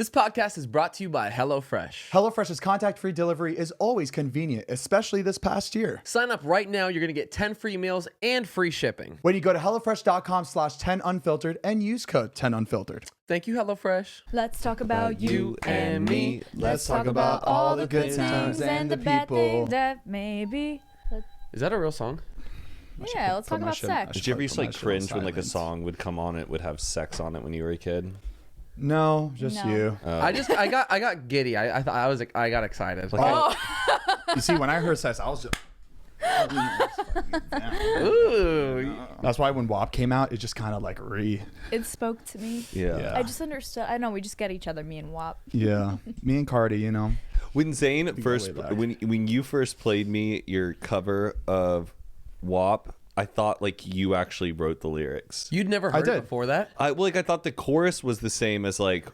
This podcast is brought to you by HelloFresh. HelloFresh's contact-free delivery is always convenient, especially this past year. Sign up right now. You're going to get 10 free meals and free shipping. When you go to HelloFresh.com/10Unfiltered and use code 10Unfiltered. Thank you, HelloFresh. Let's talk about you and me. Let's talk about all the good times and the bad people. things that maybe. Is that a real song? Yeah, let's talk about sex. Did you ever used to like cringe when like a song would come on? It would have sex on it when you were a kid. No, just No. you. I got giddy. I got excited. Like, You see, when I heard sex, I was just. Ooh. That's why when WAP came out, it just kind of like It spoke to me. yeah. I just understood. I know we just get each other, me and WAP. Yeah, me and Cardi, you know. When Zane first, way back. when you first played me your cover of WAP, I thought like you actually wrote the lyrics. You'd never heard did. it before that? I thought the chorus was the same as like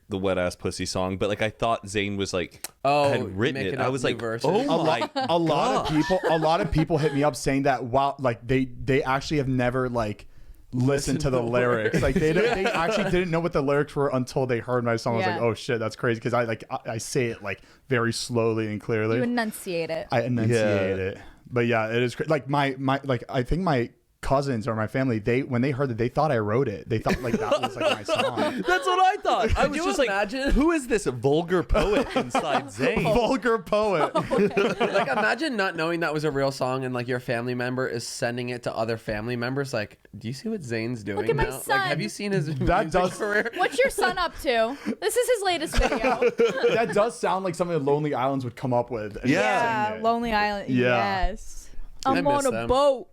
the Wet Ass Pussy song, but like I thought Zane was like had written making it. up I was new like, verses. oh my A lot of people hit me up saying that wow, like they actually have never like listened to the lyrics. Like they actually didn't know what the lyrics were until they heard my song. I was like, Yeah. oh shit, that's crazy, because I say it like very slowly and clearly. You enunciate it. I enunciate it. But yeah, it is like my like I think my cousins or my family, when they heard it, they thought I wrote it. They thought like that was like my song. That's what I thought. I was you just imagine? like, who is this vulgar poet inside Zane? Vulgar poet. Like, imagine not knowing that was a real song and like your family member is sending it to other family members. Like, do you see what Zane's doing at my now? son. Like, have you seen his That music does- career? What's your son up to? This is his latest video. That does sound like something the Lonely Islands would come up with. And Yeah. sing it. Lonely Island. Yeah. Yes. I I'm miss on a them. boat.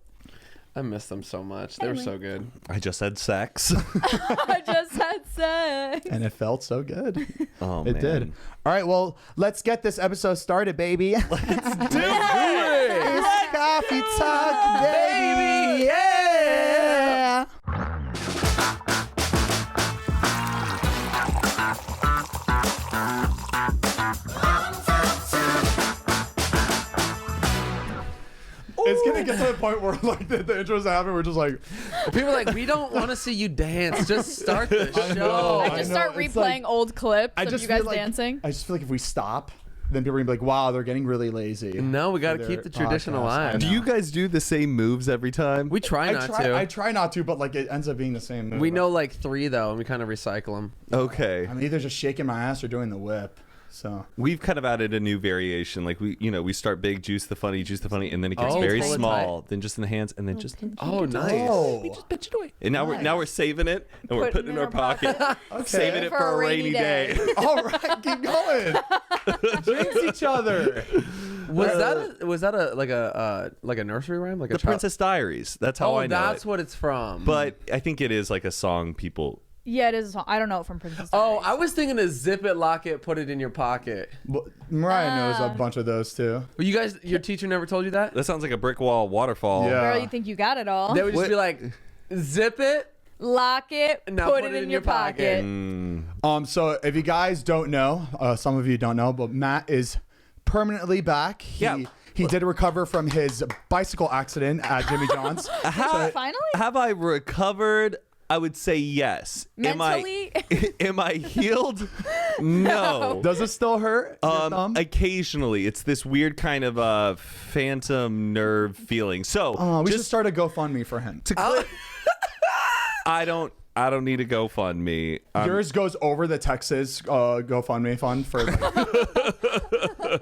I miss them so much. They were so good. I just had sex. I just had sex. And it felt so good. Oh, It man. did. All right, well, let's get this episode started, baby. Let's do it. It's coffee talk, baby. Yeah. It's gonna get to the point where like the intros happen, we're just like, People are like, we don't want to see you dance. Just start the I know. show. I just know, start it's replaying like- old clips I of just you guys feel like, dancing. I just feel like if we stop, then people are gonna be like, wow, they're getting really lazy. No, we got to Their keep the tradition podcast. I alive. know. Do you guys do the same moves every time? We try not to. I try not to, but like it ends up being the same move. We know like 3 though, and we kind of recycle them. Okay. I'm either just shaking my ass or doing the whip. So We've kind of added a new variation. Like we start big, juice the funny, and then it gets Oh, very pull it small. Then just in the hands, and then just. Oh, nice. oh, Pitch it away. And now we're saving it, and we're putting it in our pocket, saving it for a rainy day. all right, keep going. Jinx each other. Was that a nursery rhyme? Like The Princess Diaries. That's how Oh, I know that's it. what it's from. But I think it is like a song people. Yeah, it is a song. I don't know it from Princess Oh, Diaries. I was thinking of zip it, lock it, put it in your pocket. Well, Mariah knows a bunch of those too. Well, you guys, your teacher never told you that? That sounds like a brick wall waterfall. Yeah. Girl, you think you got it all. They would just What? be like, zip it, Lock it, Now put it in your pocket. So if you guys don't know, some of you don't know, but Matt is permanently back. He did recover from his bicycle accident at Jimmy John's. Finally? Have I recovered? I would say yes. Mentally? Am I healed? No. Does it still hurt? Your thumb? Occasionally, it's this weird kind of phantom nerve feeling. So we should just start a GoFundMe for him. I don't need a GoFundMe. Yours goes over the Texas GoFundMe fund for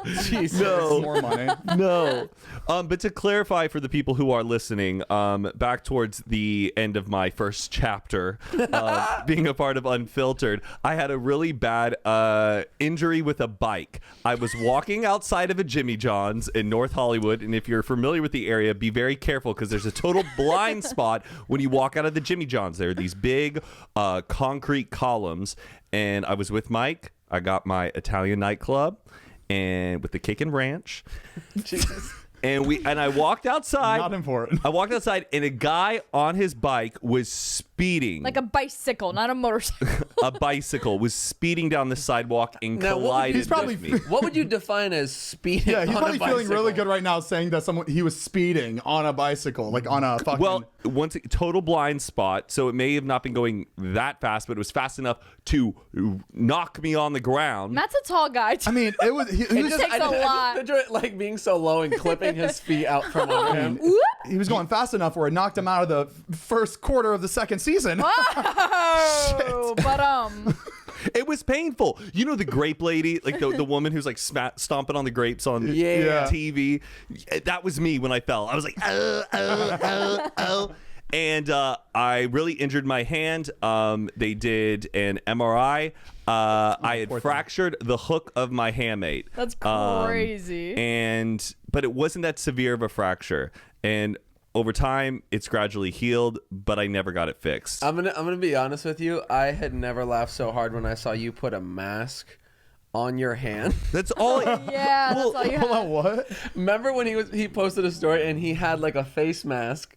Jesus. more money. No. But to clarify for the people who are listening, back towards the end of my first chapter, being a part of Unfiltered, I had a really bad injury with a bike. I was walking outside of a Jimmy John's in North Hollywood, and if you're familiar with the area, be very careful because there's a total blind spot when you walk out of the Jimmy John's. There are these big concrete columns, and I was with Mike. I got my Italian nightclub and with the cake and ranch. Jesus. And I walked outside. Not important. I walked outside, and a guy on his bike was speeding. Like a bicycle, not a motorcycle. A bicycle was speeding down the sidewalk and Now, what would you- collided He's probably- with me. What would you define as speeding? Yeah, he's on probably a feeling really bicycle? good right now saying that he was speeding on a bicycle, like on a fucking. Well, total blind spot, so it may have not been going that fast, but it was fast enough to knock me on the ground. Matt's a tall guy. I mean, it was. He was just takes a lot. Picture it like being so low and clipping his feet out from under him. he was going fast enough where it knocked him out of the first quarter of the second season. Oh, but It was painful. You know the grape lady, like the woman who's like stomping on the grapes on Yeah. TV. That was me when I fell. I was like, oh, oh, oh, oh. And I really injured my hand. They did an MRI. I had fractured the hook of my hamate. That's crazy. But it wasn't that severe of a fracture. And over time, it's gradually healed, but I never got it fixed. I'm gonna be honest with you. I had never laughed so hard when I saw you put a mask on your hand. That's all. Yeah, that's all you Hold have. on, what? Remember when he posted a story and he had like a face mask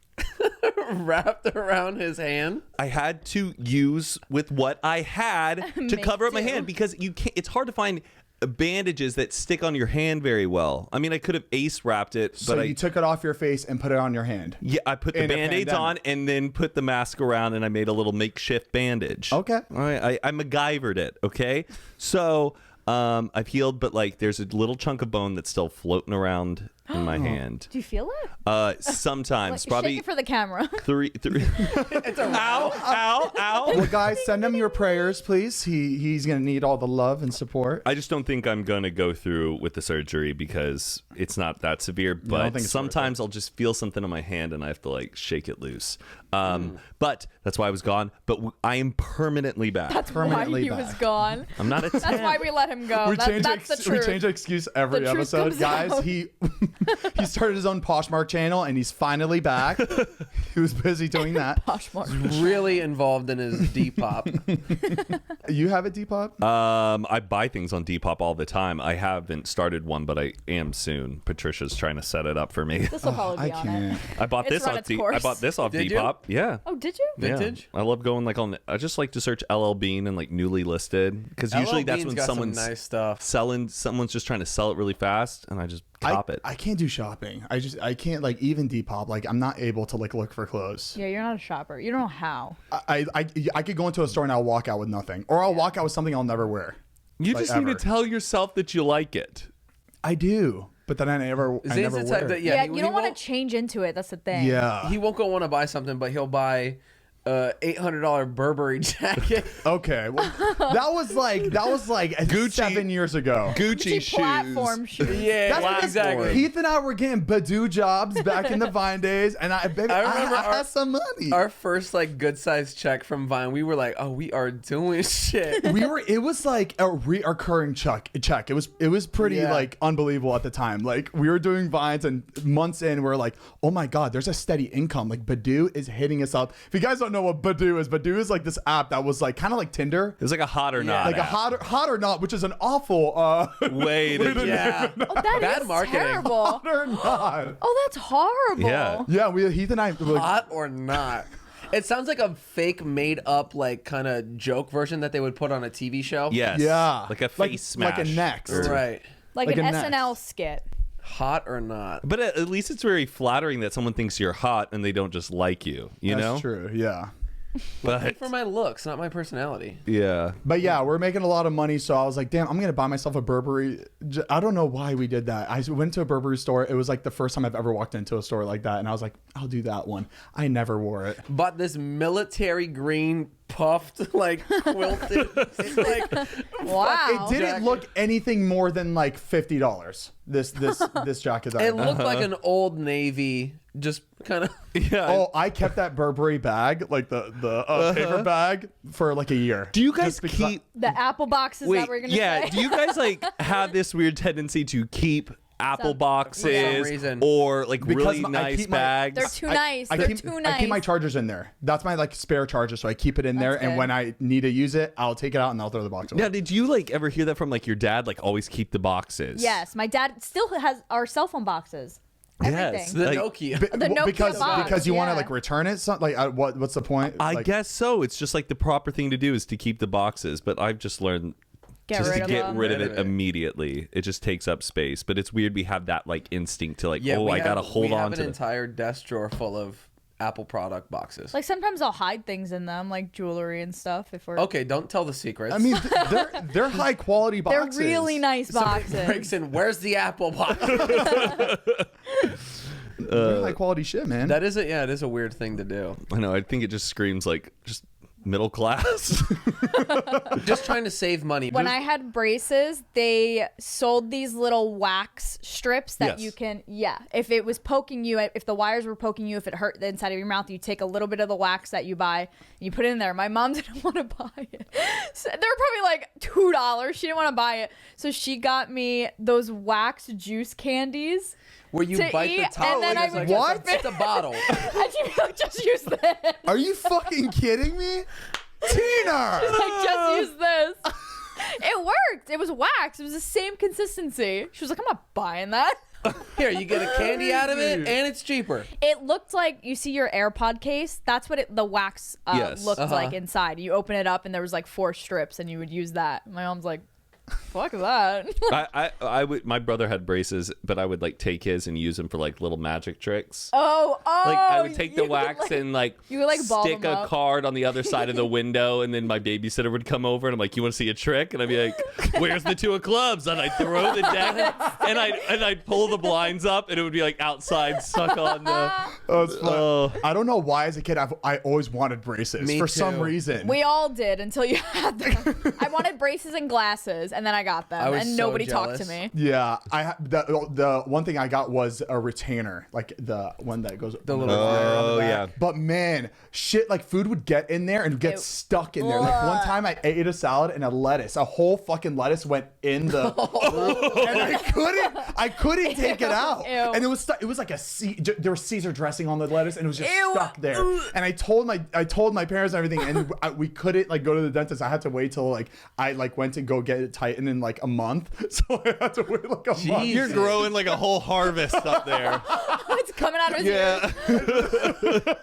wrapped around his hand? I had to use with what I had to Me cover up my too. hand because you can't. It's hard to find bandages that stick on your hand very well. I mean, I could have ace wrapped it, So but you took it off your face and put it on your hand. I put the in a band-aids on pandemic. and then put the mask around and I made a little makeshift bandage. Okay. I MacGyvered it. Okay. So I've healed, but like there's a little chunk of bone that's still floating around in my hand. Do you feel it? Sometimes, Like, probably shake it for the camera. three. Ow! Well, guys, send him your prayers, please. He's gonna need all the love and support. I just don't think I'm going to go through with the surgery because it's not that severe. don't But think it's worth sometimes I'll just feel something on my hand and I have to like shake it loose. But that's why I was gone. But I am permanently back. That's why Permanently he was back. gone. I'm not a That's why we let him go. We change That's the truth. we change the excuse every The truth episode, comes guys. out. He he started his own Poshmark channel and he's finally back. He was busy doing that. Poshmark. Really involved in his Depop. You have a Depop? I buy things on Depop all the time. I haven't started one, but I am soon. Patricia's trying to set it up for me. This will probably I be on it. can't. I bought It's this run off its course. I bought this off Did you? Depop. Yeah. Oh, did you? Yeah. Vintage? I love going like on. I just like to search LL Bean and like newly listed because usually LL that's Bean's when got some someone's nice stuff. someone's just trying to sell it really fast, and I just cop it. I can't do shopping. I can't like even Depop. Like I'm not able to like look for clothes. Yeah, you're not a shopper. You don't know how. I could go into a store and I'll walk out with nothing, or I'll walk out with something I'll never wear. You like, just need ever. to tell yourself that you like it. I do, but then I never Zane's the wear type it. that Yeah, he you don't want won't- to change into it. That's the thing. Yeah. He won't go want to buy something, but he'll buy $800 Burberry jacket. Okay. Well, that was like Gucci. 7 years ago. Gucci Gucci platform shoes. Yeah, That's what exactly. Heath and I were getting Badoo jobs back in the Vine days, and I remember had some money. Our first like good sized check from Vine, we were like, oh, we are doing shit. It was like a recurring check. It was pretty Yeah. like unbelievable at the time. Like we were doing Vines, and months in, we're like, oh my god, there's a steady income. Like Badoo is hitting us up. If you guys don't know what Badoo is like this app that was like kind of like Tinder, It was like a hot or not. like a app. hot or not, which is an awful way to Yeah. Oh, that Bad is marketing. terrible. hot or not. Oh, that's horrible. Yeah. Yeah, Heath and I were like, Hot or not. It sounds like a fake made up like kind of joke version that they would put on a TV show. Yes. yeah, Like a face smash. like a next. Right. Like Like an a next. SNL skit. Hot or not. But at least it's very flattering that someone thinks you're hot and they don't just like you. You That's know. true. Yeah. But For my looks, not my personality. yeah. But yeah, we're making a lot of money, so I was like, damn, I'm gonna buy myself a Burberry. I don't know why we did that. I went to a Burberry store. It was like the first time I've ever walked into a store like that, and I was like, I'll do that one. I never wore it. Bought this military green puffed like quilted. It's like Wow. It didn't jacket. look anything more than like $50. This jacket. That I it bought. looked like an Old Navy, just kind of. Yeah. Oh, I kept that Burberry bag, like the paper bag, for like a year. Do you guys Just because keep? The apple boxes Wait. that we're gonna Yeah. say. Do you guys like have this weird tendency to keep apple Some- boxes reason. or like Because really I nice keep my- bags? They're too nice. They're too nice. I keep my chargers in there. That's my like spare charger, so I keep it in there. That's And good. when I need to use it, I'll take it out and I'll throw the box away. Now, did you like ever hear that from like your dad? Like always keep the boxes. Yes, my dad still has our cell phone boxes. Everything. The Like, Nokia. The Nokia box, because you want to yeah. like return it. What's the point? I Like, guess so. It's just like the proper thing to do is to keep the boxes, but I've just learned Get just rid to of get them. rid of Rid it of it. immediately. It just takes up space. But it's weird we have that like instinct to like, Yeah, I gotta hold we on have to an it. entire desk drawer full of Apple product boxes. Like sometimes I'll hide things in them, like jewelry and stuff. If we're Okay, don't tell the secrets. I mean, they're high quality they're boxes. really nice Somebody boxes. breaks in. Where's the Apple box? They're high quality shit, man. That is it. Is a weird thing to do. I know. I think it just screams like just middle class. Just trying to save money. When I had braces, they sold these little wax strips that Yes. you can, if it was poking you, if the wires were poking you, if it hurt the inside of your mouth, you take a little bit of the wax that you buy and you put it in there. My mom didn't want to buy it. So they were probably like $2. She didn't want to buy it. So she got me those wax juice candies. where you to bite the eat, top, and then I it's would just- It's a bottle. And she'd be like, just use this. Are you fucking kidding me, Tina? Like, just use this. It worked. It was wax. It was the same consistency. She was like, I'm not buying that. Here, you get a candy out of it, and it's cheaper. It looked like, you see your AirPod case? That's what the wax Yes. looked like inside. You open it up and there was like 4 strips and you would use that. My mom's like, fuck that. I would. My brother had braces, but I would like take his and use them for like little magic tricks. Oh, Like I would take the you would, wax like- and like you would, like, ball stick them a up. card on the other side of the window, and then my babysitter would come over and I'm like, "You want to see a trick?" And I'd be like, "Where's the 2 of clubs?" And I'd throw the deck, and I'd pull the blinds up, and it would be like outside, stuck on the. Oh, it's fun. Oh. I don't know why as a kid I always wanted braces Me for some too. reason. We all did until you had them. I wanted braces and glasses, and then I got them, I was and so nobody talked to jealous. me. Yeah, the one thing I got was a retainer, like the one that goes The little Oh yeah. But man, shit, like food would get in there and get Ew. stuck in there. Like one time I ate a salad and a whole fucking lettuce went in the, and I couldn't take it out. Ew. And it was like there was Caesar dressing on the lettuce and it was just Ew. stuck there. And I told my parents and everything, and we couldn't like go to the dentist. I had to wait till like I like went to go get it tightened in like a month. So I had to wait like a month. You're growing like a whole harvest up there. It's coming out of his Yeah.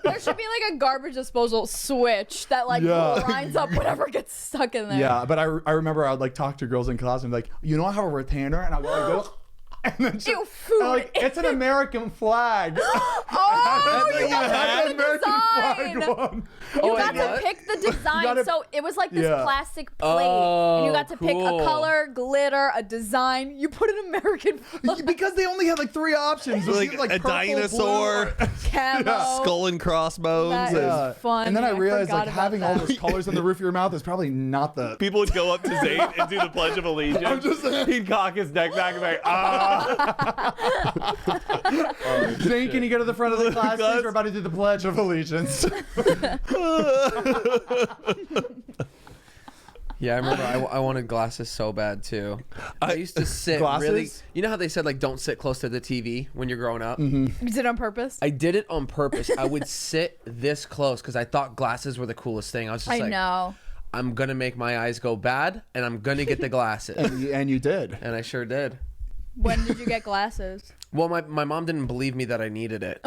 There should be like a garbage disposal switch that like Yeah. lines up whatever gets stuck in there. Yeah, but I remember I would like talk to girls in class and be like, you know, I have a retainer, and I would like go, and then Ew, food. I'm like, it's an American flag. Oh, you got had to an pick the design. one. You wait, got to what? pick the design. gotta- So it was like this Yeah. plastic plate. And you got to pick cool. a color, glitter, a design. You put an American flag. Because they only had like 3 options. It was Like either, a purple, dinosaur, blue, or- Camo. skull and crossbones. That and- is Yeah. funny. And then I realized forgot like about having all that. those colors on the roof of your mouth is probably not the. People would go up to Zane and do the Pledge of Allegiance. He'd cock his neck back and be like, ah. Zane, can you go to the front of the class? Please? Guys? We're about to do the Pledge of Allegiance. Yeah, I remember I wanted glasses so bad too. I used to sit Glasses? really. You know how they said like don't sit close to the TV when you're growing up? You did it on purpose? I did it on purpose. I would sit this close because I thought glasses were the coolest thing. I was just I like, know. I'm gonna make my eyes go bad, and I'm gonna get the glasses, and you did. and I sure did. When did you get glasses? Well, my mom didn't believe me that I needed it.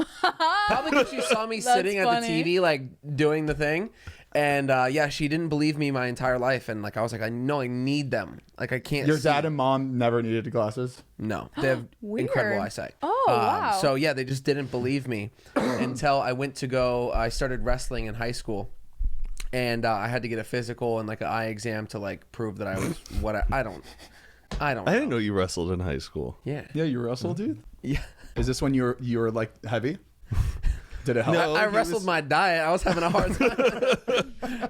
Probably because she saw me That's sitting at funny. the TV, like doing the thing. And yeah, she didn't believe me my entire life. And like, I was like, I know I need them. Like, I can't Your see. dad and mom never needed glasses. No, they have Weird. incredible eyesight. Oh, wow. So yeah, they just didn't believe me until I went to go. I started wrestling in high school, and I had to get a physical and like an eye exam to like prove that I was what I don't. I didn't know you wrestled in high school. Yeah. Yeah, you wrestled, dude. Yeah. Is this when you were like heavy? Did it help? No. I he wrestled was- my diet. I was having a hard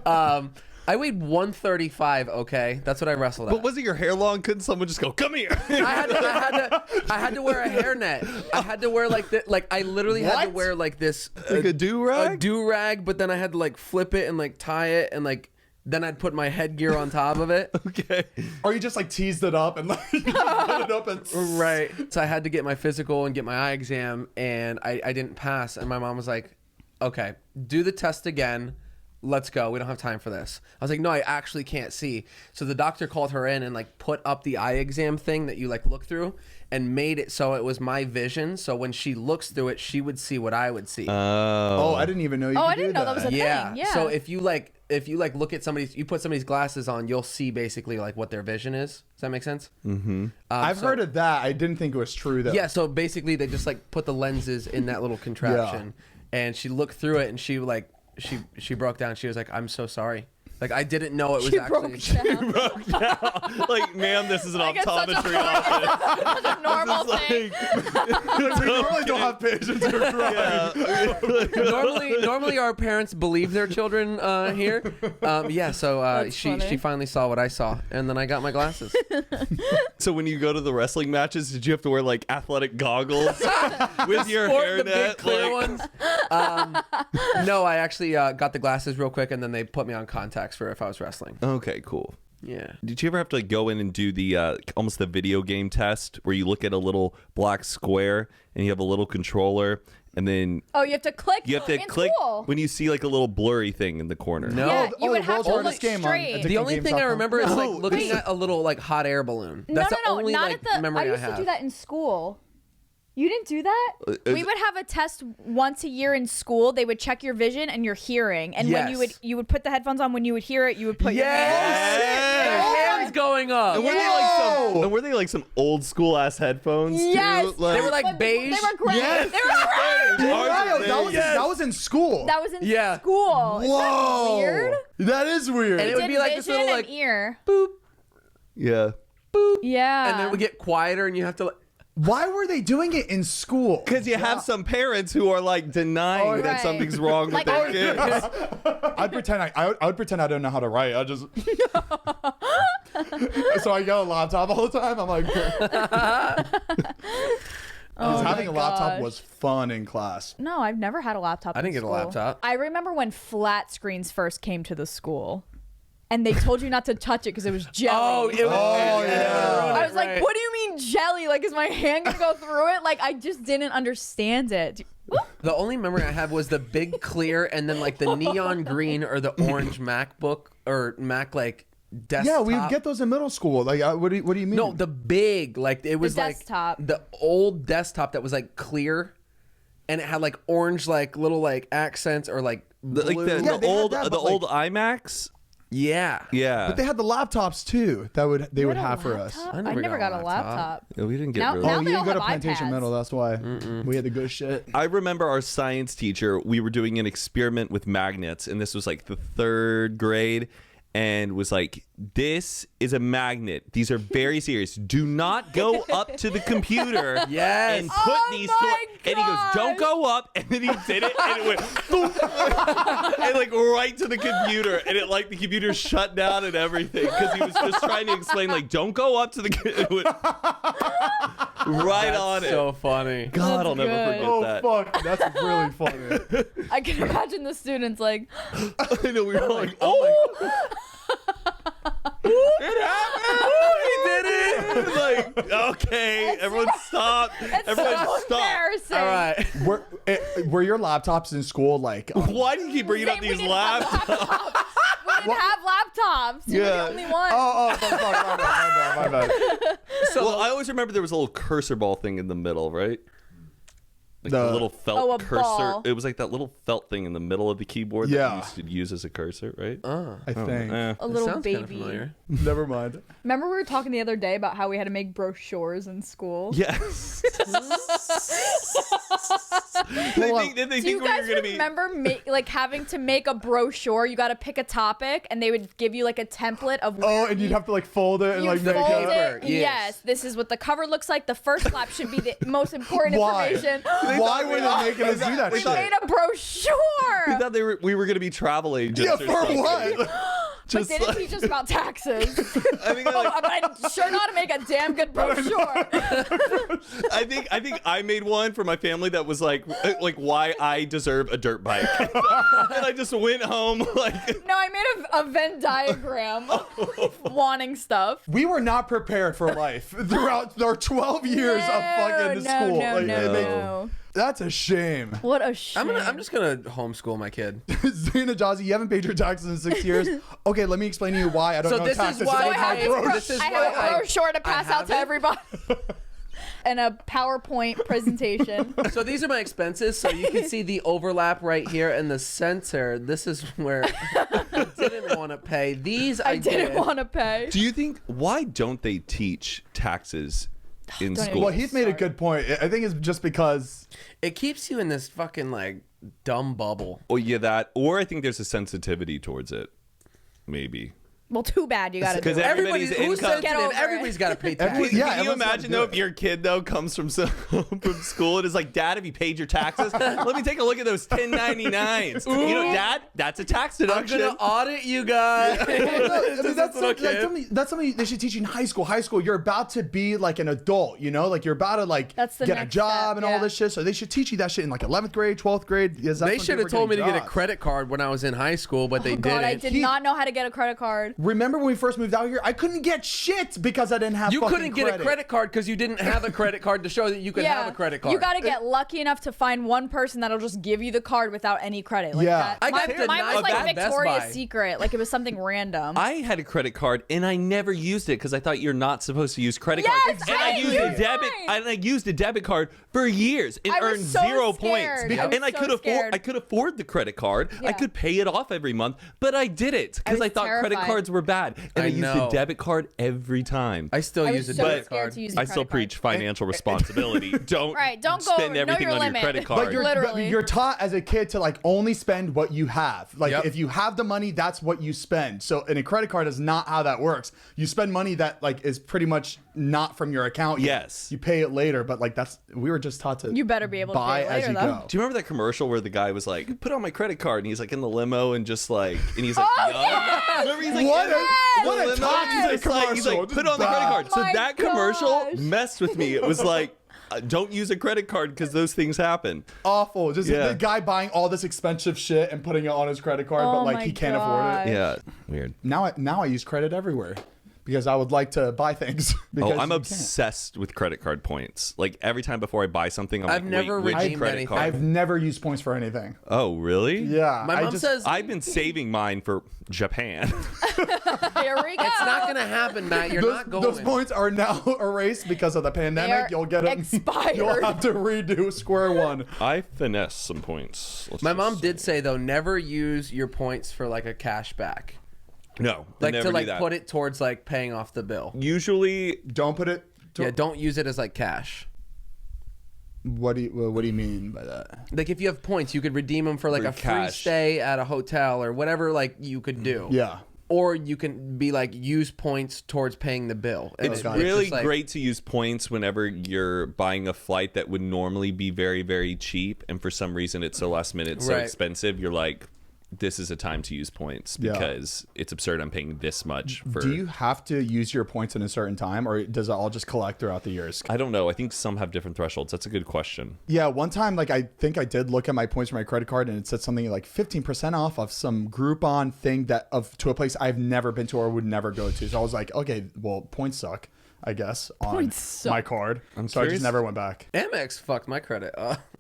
time. I weighed 135. Okay, that's what I wrestled at. But wasn't your hair long? Couldn't someone just go, come here? I had to wear a hairnet. I had to wear I literally had to What? wear like this Like a do-rag? a do-rag, but then I had to like flip it and like tie it and like then I'd put my headgear on top of it. Okay. Or you just like teased it up and like you just put it up and Right. So I had to get my physical and get my eye exam, and I didn't pass. And my mom was like, okay, do the test again. let's go. We don't have time for this. I was like, no, I actually can't see. So the doctor called her in and like put up the eye exam thing that you like look through and made it so it was my vision. So when she looks through it, she would see what I would see. Oh, I didn't even know you could I do didn't know that was a yeah. thing. Yeah. So if you look at somebody's, you put somebody's glasses on, you'll see basically like what their vision is. Does that make sense? Mm-hmm. I've heard of that. I didn't think it was true though. Yeah. So basically they just like put the lenses in that little contraption and she looked through it and she like, she broke down. She was like, I'm so sorry. Like, I didn't know it was actually. broke down. Like, ma'am, this is an Like, it's such a- optometry office. Such a normal thing. We normally don't have patience for crying. normally our parents believe their children here. So she funny. finally saw what I saw, and then I got my glasses. So when you go to the wrestling matches, did you have to wear like athletic goggles with your Or the big hairnet? clear Like, ones. No, I actually got the glasses real quick, and then they put me on contacts for if I was wrestling. okay, cool. Yeah. Did you ever have to like, go in and do the almost the video game test where you look at a little black square and you have a little controller and then Oh, you have to click. you have to in click school. when you see like a little blurry thing in the corner? No. Yeah, you would the have World's to Hardest look Game on straight. Addicted The only thing I Games.com. remember is like No, looking wait. at a little like hot air balloon. That's the only not like at the. memory I used have. to do that in school. You didn't do that? We would have a test once a year in school. They would check your vision and your hearing, and when Yes. you would put the headphones on. When you would hear it, you would put your Yes! Their hands going up. And were they like some old school ass headphones Yes, too? Like, They were like beige. They were gray. Yes. They were gray. Wow, that was in school. That was in Yeah. school. Isn't that Whoa. weird? That is weird. And it would Did be like this vision little and like ear. boop, yeah. Yeah. and then it would get quieter, and you have to. Like, Why were they doing it in school? Because you have some parents who are like denying that Right. something's wrong Like, with their kids. I'd pretend I would pretend I don't know how to write. I just so I got a laptop all the time. I'm like, Oh having a my laptop gosh. was fun in class. No, I've never had a laptop. I didn't in get a school. laptop. I remember when flat screens first came to the school, and they told you not to touch it because it was jelly. oh, it was. Oh, yeah. I was like, what do you mean jelly? Like, is my hand gonna go through it? Like, I just didn't understand it. The only memory I have was the big clear, and then like the neon green or the orange MacBook or Mac like desktop. Yeah, we would get those in middle school. Like, what do you mean? No, the big like it was like desktop. the old desktop that was like clear, and it had like orange like little like accents or like blue. Like the, Yeah, the they had old that, the but, like- old iMacs. yeah. Yeah. But they had the laptops too. They would You have had a for us. laptop? I I never never got got a a laptop. laptop. Yeah, we didn't get Now- really. now Oh, they you all didn't go to have Plantation iPads. Middle. That's why we had the good shit. I remember our science teacher, we were doing an experiment with magnets, and this was like the 3rd grade, and was like, this is a magnet. These are very serious. Do not go up to the computer Yes. and put Oh these my and he goes, don't go up. And then he did it, and it went boom, and like right to the computer, and it like the computer shut down and everything because he was just trying to explain like, don't go up to the it went right on So it. funny. God, I'll never good. forget Oh that. fuck, that's really funny. I can imagine the students like, I know we were like, oh. It happened! He did it! Like, okay, everyone stop. Everyone so stop. embarrassing. All right. Were your laptops in school like? Why do you keep bringing up Zane, we these didn't have laptops? We didn't have laptops. You were Yeah. the only one. Oh, fuck, my bad. So well, I always remember there was a little cursor ball thing in the middle, right? Like the The- little felt Oh, a cursor. ball. It was like that little felt thing in the middle of the keyboard that Yeah. you used to use as a cursor, right? I think. Eh. A little Sounds kinda baby. familiar. Never mind. Remember we were talking the other day about how we had to make brochures in school? Yes. They think Do you we were guys gonna be. remember like having to make a brochure? You got to pick a topic, and they would give you like a template of. Oh, and you'd have to like fold it and You like make fold it. it. Yes. Yes, this is what the cover looks like. The first flap should be the most important Why? information. Why were they making us do that We shit? made a brochure. We thought we were gonna be travel agents. Yeah, or for something. what? But they didn't teach us about taxes. I think like, But I sure know how to make a damn good brochure. I think I made one for my family that was like why I deserve a dirt bike, and I just went home like. No, I made a Venn diagram of wanting stuff. We were not prepared for life throughout our 12 years of fucking school. No, Like, no, they- no. That's a shame. What a shame. I'm just gonna homeschool my kid. Zane and Jazzy, you haven't paid your taxes in 6 years. Okay, let me explain to you why I don't So know this is taxes. why Look at my I- brochure. this is I why have a brochure to pass out to haven't. everybody. And a PowerPoint presentation. So these are my expenses. So you can see the overlap right here in the center. This is where I didn't want to pay. These I didn't did. want to pay. Do you think why don't they teach taxes in Don't even- school? Well, Heath made a good point. I think it's just because It keeps you in this fucking like dumb bubble. Well, yeah, that, or I think there's a sensitivity towards it. Maybe. Well, too bad you got to do Because it. everybody's Who's income. sensitive? Get over it. Everybody's got to pay taxes. Yeah, Can you everyone's gotta imagine do though it. if your kid though comes from from school and is like, Dad, have you paid your taxes? Let me take a look at those 1099s. You know, Dad, that's a tax I'm deduction. gonna audit you guys. I mean, that's Okay. something they should teach you in high school. High school, you're about to be like an adult, you know, like you're about to like That's the get a next job step, and all yeah. this shit. So they should teach you that shit in like 11th grade, 12th grade. Because that's They when should people have are told me to getting get a jobs. credit card when I was in high school, but they Oh, God, I didn't. did not know how to get a credit card. Remember when we first moved out here? I couldn't get shit because I didn't have. You fucking couldn't get a credit card because you didn't have a credit card to show that you could have a credit card. You got to get lucky enough to find one person that'll just give you the card without any credit. Like Yeah. that. I got mine denied was like that at Best Victoria's Buy. Secret. Like it was something random. I had a credit card and I never used it because I thought you're not supposed to use credit Yes, cards. And I I used used a debit. mine. And I used a debit card for years and I was earned so 0 scared. points. I was And I so could afford. scared. I could afford the credit card. Yeah. I could pay it off every month, but I did it because was I thought credit terrified. cards were bad. And I used know. a debit card every time. I still I use was a so debit scared card. to use I the still credit preach financial responsibility. Don't Right, don't go- spend know everything your on limit. your credit But card. But you're, Literally. you're taught as a kid to like only spend what you have. Like Yep. if you have the money, that's what you spend. So and a credit card is not how that works. You spend money that like is pretty much not from your account. Yes. You pay it later, but like we were just taught to You better be able to buy pay it as later, you though. go. Do you remember that commercial where the guy was like, "Put on my credit card," and he's like in the limo and just like, and he's like, "Yup." Remember he's like, What in a- the what a limo, toxic he's just like, he's like, commercial. "Put on the Just credit card." bad. So Oh my that commercial gosh. messed with me. It was like, don't use a credit card because those things happen. Awful. Just Yeah. the guy buying all this expensive shit and putting it on his credit card, Oh but like my he can't gosh. afford it. Yeah, weird. Now I use credit everywhere because I would like to buy things. because Oh, I'm you obsessed with credit card points. Like every time before I buy something, I'm I've like, never wait, which redeemed credit anything. card? I've never used points for anything. Oh, really? Yeah. My I mom just- says I've been saving mine for Japan. Here we go. it's not gonna happen, Matt. You're not going. Those points are now erased because of the pandemic. They're You'll get them. expired. You'll have to redo square one. I finesse some points. Let's My just mom say. did say though, never use your points for like a cash back. No, I Like never to do like that. put it towards like paying off the bill. Usually, Don't put it. Yeah, don't use it as like cash. What do you mean by that? Like if you have points, you could redeem them for like For a free cash. stay at a hotel or whatever like you could do. Yeah. Or you can be like use points towards paying the bill. And it's got it. really just like- great to use points whenever you're buying a flight that would normally be very, very cheap, and for some reason it's so last minute, so Right. expensive. You're like, this is a time to use points Yeah. because it's absurd. I'm paying this much for. Do you have to use your points in a certain time, or does it all just collect throughout the years? I don't know. I think some have different thresholds. That's a good question. Yeah, one time, like I think I did look at my points for my credit card, and it said something like 15% off of some Groupon thing to a place I've never been to or would never go to. So I was like, okay, well, points suck, I guess, on Points suck. my card. So I curious. just never went back. Amex fucked my credit.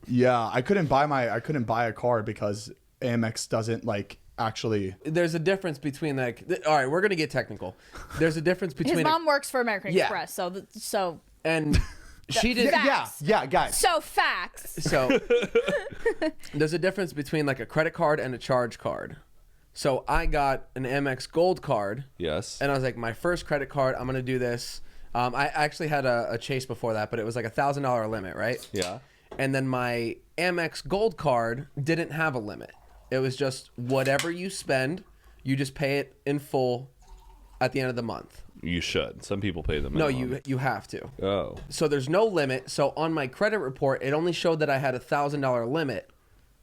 Yeah, I couldn't buy a card because Amex doesn't like actually. There's a difference between like. All right, we're gonna get technical. There's a difference between His mom works for American Yeah. Express, so and she did. Facts. Yeah, guys. so facts. So there's a difference between like a credit card and a charge card. So I got an Amex Gold card, Yes. and I was like, my first credit card, I'm gonna do this. I actually had a Chase before that, but it was like $1,000 limit, right? Yeah. And then my Amex Gold card didn't have a limit. It was just whatever you spend, you just pay it in full at the end of the month. You should. Some people pay them. No, you have to. Oh. So there's no limit. So on my credit report, it only showed that I had $1,000 limit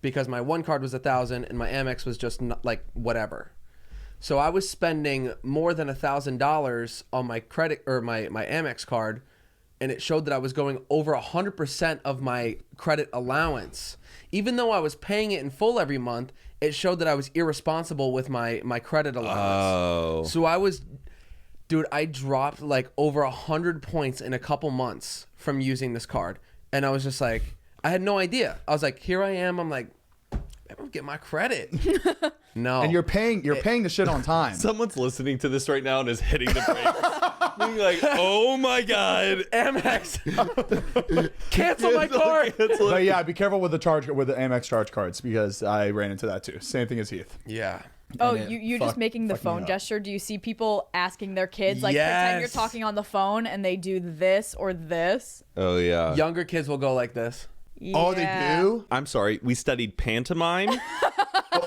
because my one card was $1,000 and my Amex was just like whatever. So I was spending more than $1,000 on my credit or my Amex card, and it showed that I was going over 100% of my credit allowance. Even though I was paying it in full every month, it showed that I was irresponsible with my credit allowance. Oh. So I dropped like over 100 points in a couple months from using this card. And I was just like, I had no idea. I was like, here I am. I'm like, I don't get my credit. No. And you're paying the shit on time. Someone's listening to this right now and is hitting the brakes. Being like, oh my God. Amex. Cancel my card. But yeah, be careful with the Amex charge cards because I ran into that too. Same thing as Heath. Yeah. Oh, And it you're just making the fucked me phone up. gesture. Do you see people asking their kids, like, pretend you're Yes. talking on the phone and they do this or this? Oh, yeah. Younger kids will go like this. Oh, they Yeah. do? I'm sorry. We studied pantomime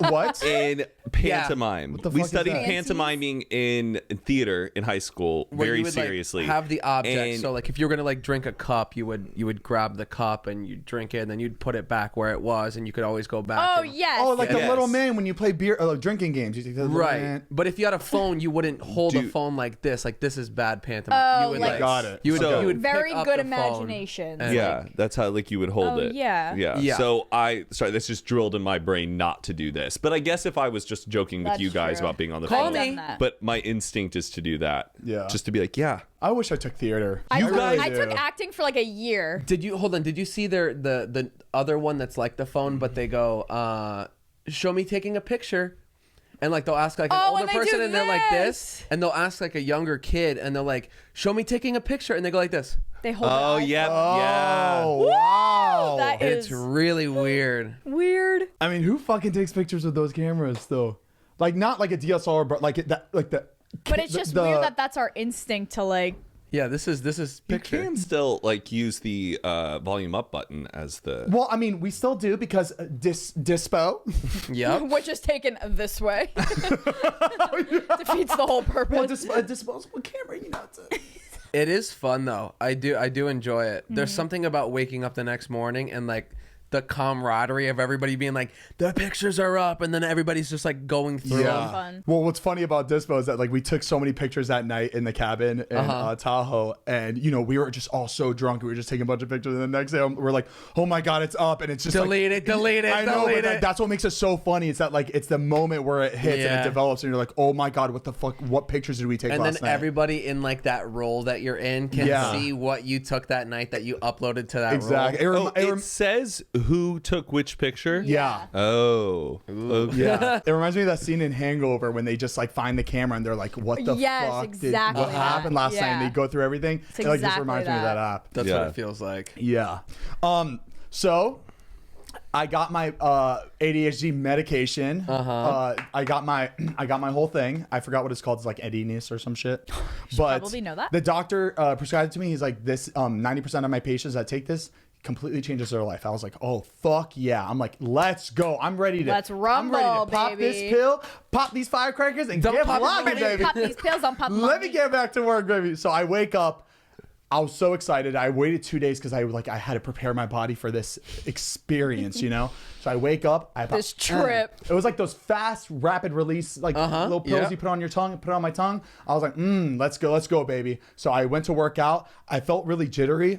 What? in pantomime. the We fuck is studied that? pantomiming in theater in high school Where very you would, seriously. Like, have the object. And- So like if you were gonna like drink a cup, you would grab the cup and you'd drink it, and then you'd put it back where it was, and you could always go back. Oh, and- yes. Oh, like the Yes. little man when you play beer drinking games. You take the little Right. man. But if you had a phone, you wouldn't hold a Dude. phone like this. Like this is bad pantomime. Oh, you would like- Got it. You would, So- you would Very pick up good the phone imagination. and, Yeah, like, that's how like you would hold Oh, it. yeah. Yeah. So sorry, this just drilled in my brain not to do this. But I guess if I was just joking with That's you guys true. about being on the Call phone, me. Done that. but my instinct is to do that. Yeah. Just to be like, yeah. I wish I took theater. I really took do. acting for like a year. Did you see the other one that's like the phone, but they go, show me taking a picture. And like they'll ask like an Oh, older and they person do and they're like this, this. and they'll ask like a younger kid and they're like, show me taking a picture, and they go like this. They hold Oh, their yep, iPhone. yeah. Oh, wow. That It's is really weird. weird. I mean, who fucking takes pictures with those cameras though? Like not like a DSLR, but like that, like the. But it's just the- weird that that's our instinct to like. Yeah, this is You picture. can still like use the volume up button as the. Well, I mean, we still do because dispo. Yep. Which is taken this way. Defeats the whole purpose. Well, a disposable camera, you know. It is fun though. I do enjoy it. There's something about waking up the next morning and like the camaraderie of everybody being like, the pictures are up, and then everybody's just like going through Yeah. them. Fun. Well, what's funny about Dispo is that like we took so many pictures that night in the cabin in Tahoe, and you know we were just all so drunk. We were just taking a bunch of pictures, and the next day we're like, oh my god, it's up, and it's just Delete it, delete it, I know, delete but like, it. that's what makes it so funny. It's that like it's the moment where it hits and Yeah. it develops, and you're like, oh my god, what the fuck? What pictures did we take And then last night? everybody in like that role that you're in can Yeah. see what you took that night that you uploaded to that Exactly. role. It says who took which picture. Yeah. Oh. Okay. Yeah, it reminds me of that scene in Hangover when they just like find the camera and they're like, "What the Yes, fuck exactly what happened that. last night?" And Yeah. they go through everything. It like just exactly reminds me of that. that app. That's Yeah. what it feels like. Yeah. So I got my ADHD medication. I got my whole thing. I forgot what it's called. It's like Edinus or some shit. But probably know that. the doctor prescribed it to me. He's like, this 90% of my patients that take this completely changes their life. I was like, oh fuck yeah. I'm like, let's go. I'm ready to Let's I'm ready rumble, to pop this baby. pill, pop these firecrackers, and Don't get pop vlogging, it, baby. Pop these pills on pop. Let me get back to work, baby. So I wake up. I was so excited. I waited 2 days because I had to prepare my body for this experience, you know. So I wake up. This trip. It was like those fast, rapid release, like little pills yeah. you put on your tongue, put it on my tongue. I was like, let's go, baby. So I went to work out. I felt really jittery,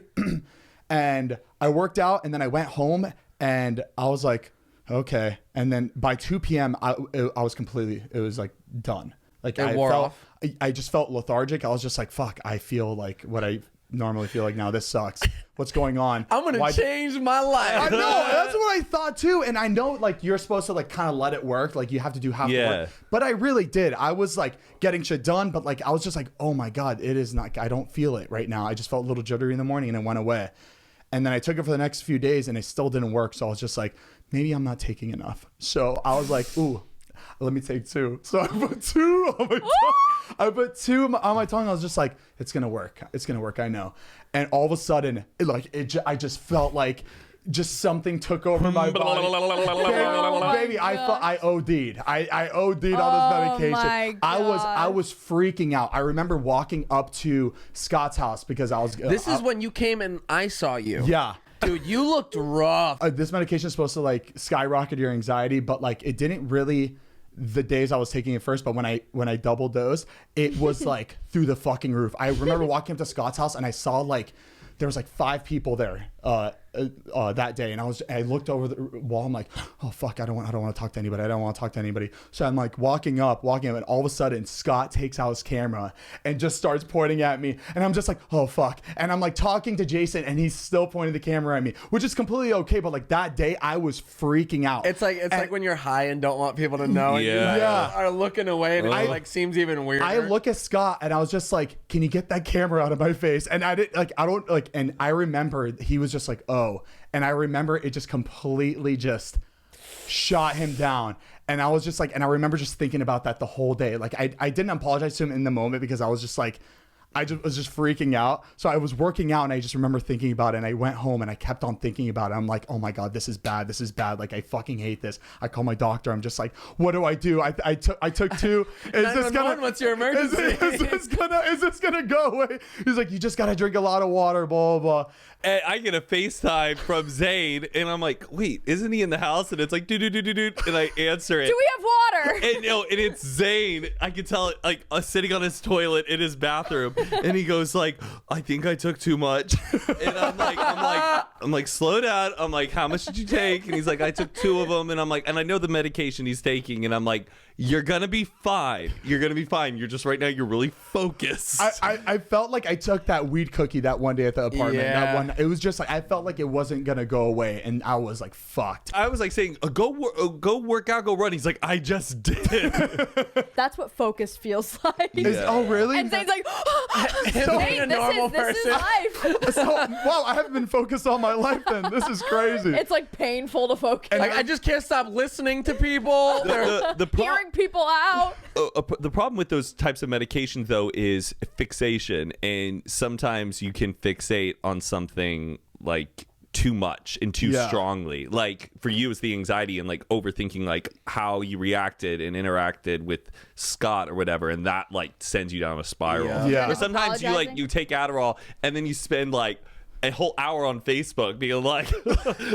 and I worked out, and then I went home, and I was like, okay. And then by 2 p.m., I was completely. It was like done. Like It I wore felt. off? I just felt lethargic. I was just like, fuck. I feel like what I normally feel like now. This sucks. What's going on? I'm gonna Why- change my life. I know, that's what I thought too. And I know like you're supposed to like kind of let it work. Like you have to do half the Yeah. work. But I really did. I was like getting shit done, but like I was just like, oh my God, it is not, I don't feel it right now. I just felt a little jittery in the morning and it went away. And then I took it for the next few days and it still didn't work. So I was just like, maybe I'm not taking enough. So I was like, ooh, let me take 2. So I put 2 on my tongue. I put 2 on my tongue. I was just like, it's going to work. It's going to work. I know. And all of a sudden, I just felt like just something took over my body. Baby, I thought I OD'd. I OD'd on this medication. my I was freaking out. I remember walking up to Scott's house because I was. This is when you came and I saw you. Yeah. Dude, you looked rough. This medication is supposed to like skyrocket your anxiety, but like it didn't really. The days I was taking it first, but when I double dosed, it was like through the fucking roof. I remember walking up to Scott's house and I saw like there was like 5 people there that day, and I looked over the wall. I'm like, oh fuck, I don't want to talk to anybody. I don't want to talk to anybody. So I'm like walking up, and all of a sudden Scott takes out his camera and just starts pointing at me, and I'm just like, oh fuck. And I'm like talking to Jason, and he's still pointing the camera at me, which is completely okay. But like that day, I was freaking out. It's like when you're high and don't want people to know. And you are looking away, and it like seems even weirder. I look at Scott, and I was just like, can you get that camera out of my face? And I didn't like, I don't like, and I remember he was just like, oh, and I remember it just completely just shot him down. And I was just like, and I remember just thinking about that the whole day. Like I didn't apologize to him in the moment because I was just like, I just was just freaking out. So I was working out, and I just remember thinking about it, and I went home and I kept on thinking about it. I'm like, oh my God, this is bad. This is bad. Like I fucking hate this. I call my doctor. I'm just like, what do? I took 2. Is this gonna, what's your emergency? Is this gonna go away? He's like, you just gotta drink a lot of water, blah, blah, blah. And I get a FaceTime from Zane, and I'm like, wait, isn't he in the house? And it's like, do, and I answer it. Do we have water? And and it's Zane. I can tell it, like, sitting on his toilet in his bathroom, and he goes like, I think I took too much. And I'm like, slow down. I'm like, how much did you take? And he's like, I took 2 of them. And I'm like, and I know the medication he's taking, and I'm like, you're gonna be fine. You're gonna be fine. You're just right now, you're really focused. I felt like I took that weed cookie that one day at the apartment. Yeah. That one, it was just like, I felt like it wasn't gonna go away, and I was like, fucked. I was like saying, go work out, go run. He's like, I just did. That's what focus feels like. Oh really? And Zane's like, So, Zane, a normal this is person. life. So, wow, I haven't been focused all my life then. This is crazy. It's like painful to focus. Like, I just can't stop listening to people. Hearing people out. The problem with those types of medications, though, is fixation. And sometimes you can fixate on something like too much and too strongly. Like for you, it's the anxiety and like overthinking like how you reacted and interacted with Scott or whatever. And that like sends you down a spiral. Yeah. Or sometimes you take Adderall and then you spend like a whole hour on Facebook being like,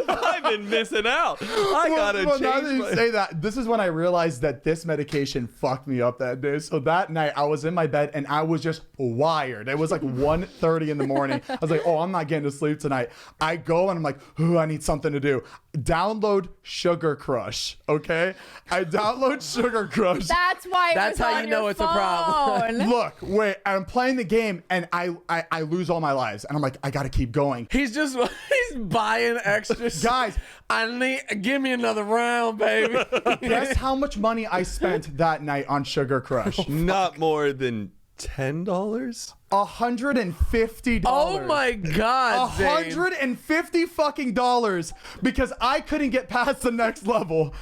I've been missing out. I gotta change. Now that you say that, this is when I realized that this medication fucked me up that day. So that night I was in my bed and I was just wired. It was like 1:30 in the morning. I was like, oh, I'm not getting to sleep tonight. I go and I'm like, ooh, I need something to do. Download Sugar Crush. Okay, I download Sugar Crush. That's why. That's how you know it's a problem. Look, wait, I'm playing the game and I lose all my lives and I'm like, I gotta keep going. He's buying extra. Guys, give me another round, baby. guess how much money I spent that night on Sugar Crush? Not more than $10. $150. Oh my God, Zane. $150 fucking dollars because I couldn't get past the next level.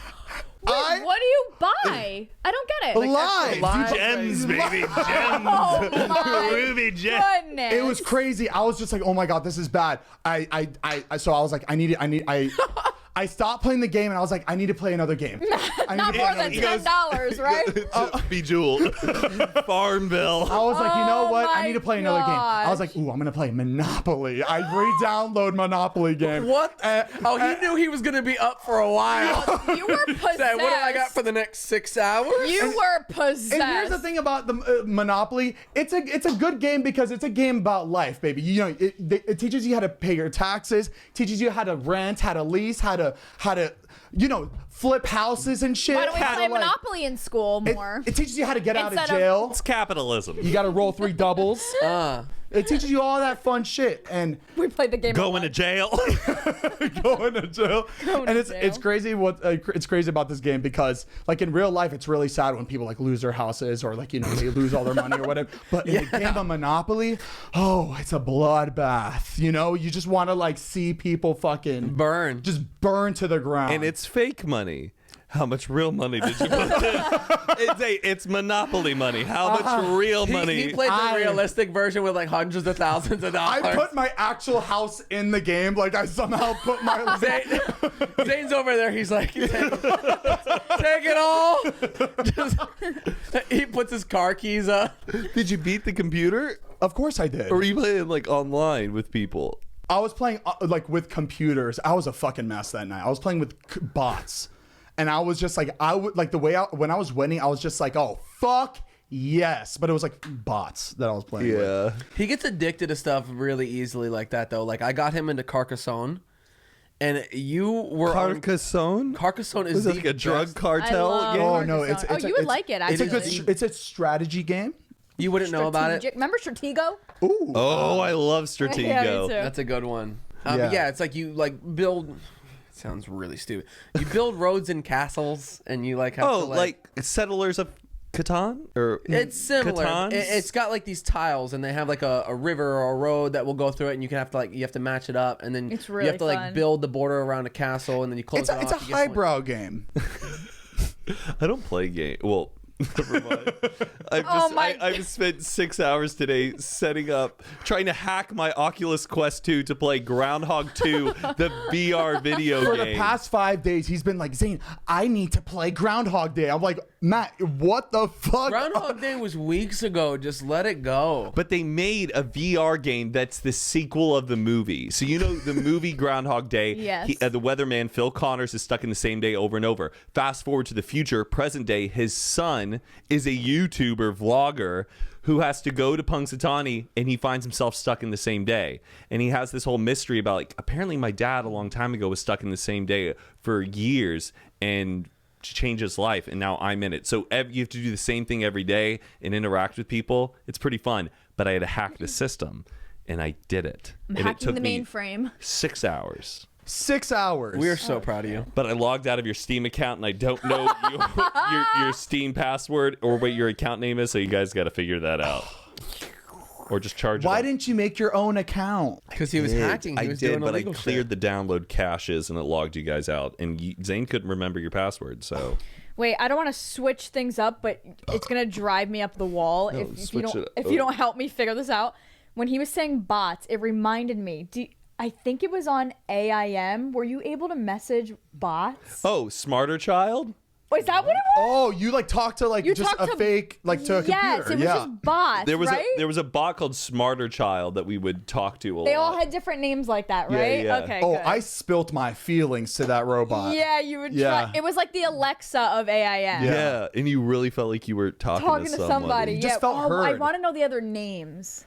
Wait, what do you buy? I don't get it. Live. Gems, baby. Gems. Oh my Ruby gems. goodness. It was crazy. I was just like, oh my God, this is bad. So I was like, I stopped playing the game and I was like, I need to play another game. Not more than $10, right? Bejeweled. Farmville. I was like, you know Oh what? I my need to play another game. I was gosh. like, ooh, I'm going to play Monopoly. I re-download Monopoly game. What? He knew he was gonna be up for a while. You were possessed. Say, what do I got for the next 6 hours? You were possessed. And here's the thing about the Monopoly. It's a good game because it's a game about life, baby. You know, it teaches you how to pay your taxes, teaches you how to rent, how to lease, how to flip houses and shit. Why don't we how play to, like, Monopoly in school more? It teaches you how to get out of Instead of- jail. It's capitalism. You got to roll 3 doubles. It teaches you all that fun shit. And We played the game. Going to jail. going to jail. Going And to it's jail. crazy it's crazy about this game because like in real life it's really sad when people like lose their houses or like they lose all their money or whatever. But in the game of Monopoly, it's a bloodbath. You just want to like see people fucking Burn. just burn to the ground. And it's fake money. How much real money did you put in? It's Monopoly money. How much real money? He played the realistic version with like hundreds of thousands of dollars. I put my actual house in the game. Like I somehow put my Zane's over there. He's like, take it all. He puts his car keys up. Did you beat the computer? Of course I did. Or were you playing like online with people? I was playing like with computers. I was a fucking mess that night. I was playing with bots. And I was just like, when I was winning, I was just like, oh, fuck yes. But it was like bots that I was playing with. He gets addicted to stuff really easily like that, though. Like, I got him into Carcassonne. and you were on Carcassonne? Carcassonne Is is it like a drug I cartel love game? Oh, no, it's Oh, a- you would it's- like it, It's a actually. good. It's a strategy game. You wouldn't know about it. Strategic. Remember Stratego? Ooh. Oh, I love Stratego. Yeah, me too. That's a good one. Yeah. Yeah, it's like you like build. It sounds really stupid. You build roads and castles, and you like have Oh, to like Settlers of Catan? Or it's similar. Catans? It's got like these tiles, and they have like a river or a road that will go through it, and you have to match it up, and then It's you really have to like fun. build the border around a castle, and then you close It's it a, it's a off. You get one. highbrow game. I don't play game. Well, never mind. I've spent 6 hours today setting up, trying to hack my Oculus Quest 2 to play Groundhog 2, the VR video For game. the past 5 days, he's been like, Zane, I need to play Groundhog Day. I'm like, Matt, what the fuck? Groundhog Day was weeks ago. Just let it go. But they made a VR game that's the sequel of the movie. So you know the movie Groundhog Day. Yes. The weatherman Phil Connors is stuck in the same day over and over. Fast forward to the future, present day. His son is a YouTuber vlogger who has to go to Punxsutawney, and he finds himself stuck in the same day. And he has this whole mystery about like apparently my dad a long time ago was stuck in the same day for years and change his life, and now I'm in it. So you have to do the same thing every day and interact with people. It's pretty fun, but I had to hack the system, and I did it. I'm And it hacking took the me mainframe. 6 hours. 6 hours. We are so proud of you. But I logged out of your Steam account, and I don't know your Steam password or what your account name is, so you guys got to figure that out. Or just charge Why it. didn't you make your own account? Because he was hacking. He I was did, doing but I illegal cleared shit. the download caches, and it logged you guys out. And Zane couldn't remember your password, so... Wait, I don't want to switch things up, but it's gonna drive me up the wall if you switch don't it if you don't help me figure this out. When he was saying bots, it reminded me. I think it was on AIM. Were you able to message bots? Oh, Smarter Child? Wait, is that what it was? Oh, you like talk to like You just talked a to- fake like to a Yes, computer. it was Yeah. just bots, There was right? there was a bot called Smarter Child that we would talk to a lot. They all had different names like that, Yeah, right? yeah. Okay, Oh, good. I spilt my feelings to that robot. Yeah, you would Yeah. try. It was like the Alexa of AIM. Yeah, and you really felt like you were talking Talking to somebody. You Yeah. just felt I heard. want to know the other names.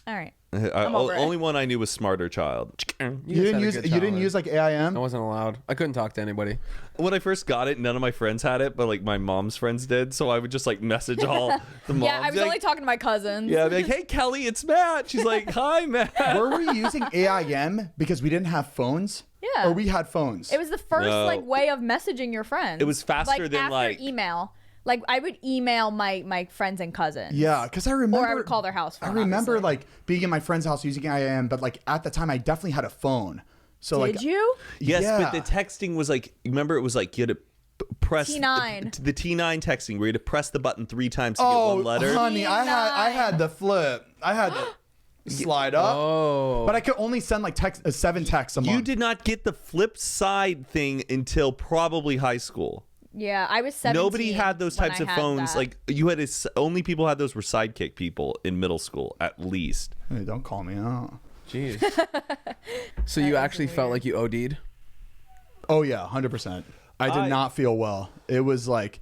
All right. I'm over it. Only one I knew was Smarter Child. You guys didn't had a use good you didn't childhood. use like AIM? I wasn't allowed. I couldn't talk to anybody. When I first got it, none of my friends had it, but like my mom's friends did. So I would just like message all the moms. Yeah, I was like, only talking to my cousins. Yeah, I'd be like, hey Kelly, it's Matt. She's like, hi Matt. Were we using AIM because we didn't have phones? Yeah. Or we had phones? It was the first No. like way of messaging your friends. It was faster than, after like- email. Like I would email my friends and cousins. Yeah, because I remember. Or I would call their house phone. I remember obviously. like being in my friend's house using IM, but like at the time I definitely had a phone. So like, Did you? Yes, Yeah. but the texting was like, remember it was like you had to press T9. the T9 texting where you had to press the button 3 times to get oh, one letter. honey, I had the flip. I had the slide up. Oh. But I could only send like 7 texts a month. You did not get the flip side thing until probably high school. Yeah, I was 17. Nobody had those when types I of had phones. that. Like you had only people had those were sidekick people in middle school at least. Hey, don't call me out. Jeez. So you actually felt like you OD'd? Oh yeah, 100%. I did not feel well. It was like,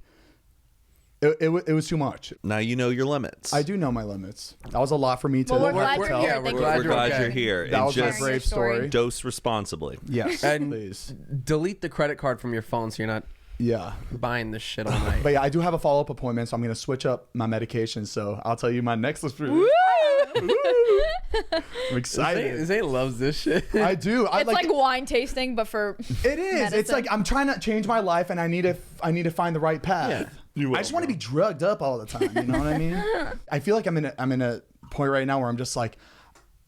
it was too much. Now you know your limits. I do know my limits. That was a lot for me to Well, we're glad tell. you're here. we're Thank glad you for you're sharing. okay. you're here. That and was my just Sharing your brave story. story. dose responsibly. Yes, And please. delete the credit card from your phone so you're not Yeah. buying this shit all night. But yeah, I do have a follow-up appointment, so I'm going to switch up my medication. So I'll tell you my next list. I'm excited. Zane loves this shit. I do. I It's like wine tasting, but for it is. It's medicine. like I'm trying to change my life, and I need to find the right path. Yeah. You will, I just want to be drugged up all the time. You know what I mean? I feel like I'm in a point right now where I'm just like,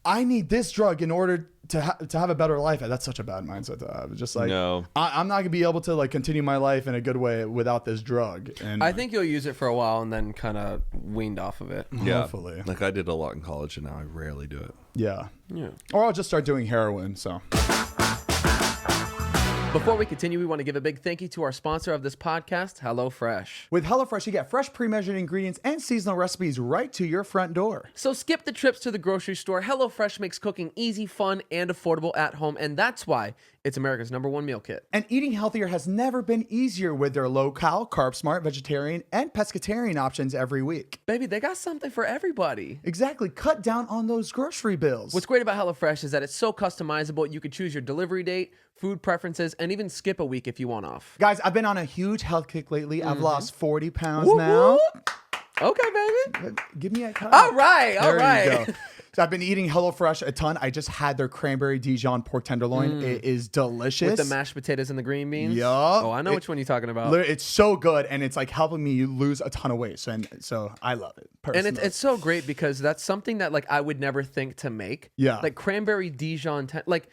I need this drug in order to have a better life. That's such a bad mindset to have. It's just like, No. I'm not gonna be able to like continue my life in a good way without this drug. And I think you'll use it for a while and then kind of weaned off of it. Yeah. hopefully, Like I did a lot in college, and now I rarely do it. yeah. Yeah. Or I'll just start doing heroin. So Before we continue, we want to give a big thank you to our sponsor of this podcast, HelloFresh. With HelloFresh, you get fresh pre-measured ingredients and seasonal recipes right to your front door. So skip the trips to the grocery store. HelloFresh makes cooking easy, fun, and affordable at home, and that's why it's America's #1 meal kit. And eating healthier has never been easier with their low-cal, carb-smart, vegetarian, and pescatarian options every week. Baby, they got something for everybody. Exactly. Cut down on those grocery bills. What's great about HelloFresh is that it's so customizable. You could choose your delivery date, food preferences, and even skip a week if you want off. Guys, I've been on a huge health kick lately. I've lost 40 pounds Whoop, now. whoop. Okay, baby. Give me a cut. All right, all There right. you go. So I've been eating HelloFresh a ton. I just had their cranberry Dijon pork tenderloin. It is delicious. With the mashed potatoes and the green beans? Yup. Oh, I know which one you're talking about. Literally, it's so good, and it's like helping me lose a ton of weight. So I love it. And Personally. it's so great because that's something that like I would never think to make. Yeah. Like cranberry Dijon, like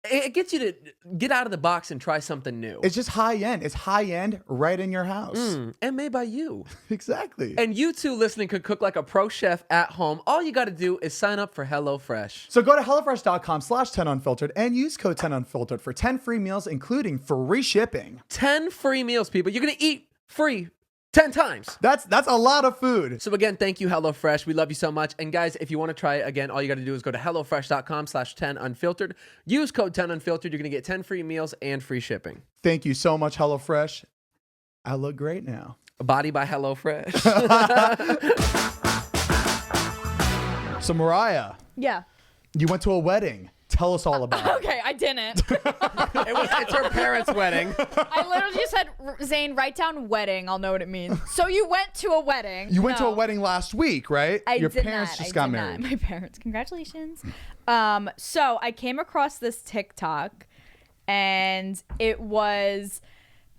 it gets you to get out of the box and try something new. It's just high end. It's high end right in your house. And made by you. Exactly. And you too listening could cook like a pro chef at home. All you got to do is sign up for HelloFresh. So go to HelloFresh.com/10Unfiltered and use code 10Unfiltered for 10 free meals, including free shipping. 10 free meals, people. You're going to eat free 10 times. That's a lot of food. So again, thank you, HelloFresh. We love you so much. And guys, if you want to try it again, all you got to do is go to HelloFresh.com/10Unfiltered. Use code 10Unfiltered. You're going to get 10 free meals and free shipping. Thank you so much, HelloFresh. I look great now. Body by HelloFresh. So Mariah, Yeah. you went to a wedding. Tell us all about it. Okay, I didn't. It's her parents' wedding. I literally just said, Zane, write down wedding. I'll know what it means. So you went to a wedding. You went to No. a wedding last week, right? Your did parents not. just I got did married. not. My parents, congratulations. So I came across this TikTok, and it was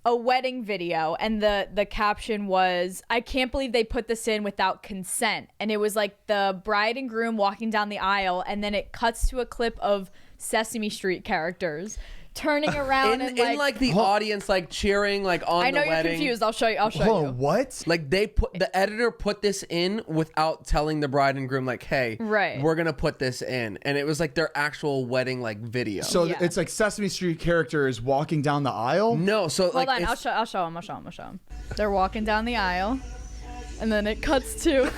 a wedding video, and the caption was, "I can't believe they put this in without consent." And it was like the bride and groom walking down the aisle, and then it cuts to a clip of Sesame Street characters turning around and in like the audience, like cheering, like on I know the you're wedding. confused. I'll show you. I'll show Hold you. on, what? Like the editor put this in without telling the bride and groom, like, "Hey, Right. we're gonna put this in," and it was like their actual wedding like video. So Yeah. it's like Sesame Street characters walking down the aisle? no, so Hold like on, I'll show them. They're walking down the aisle, and then it cuts to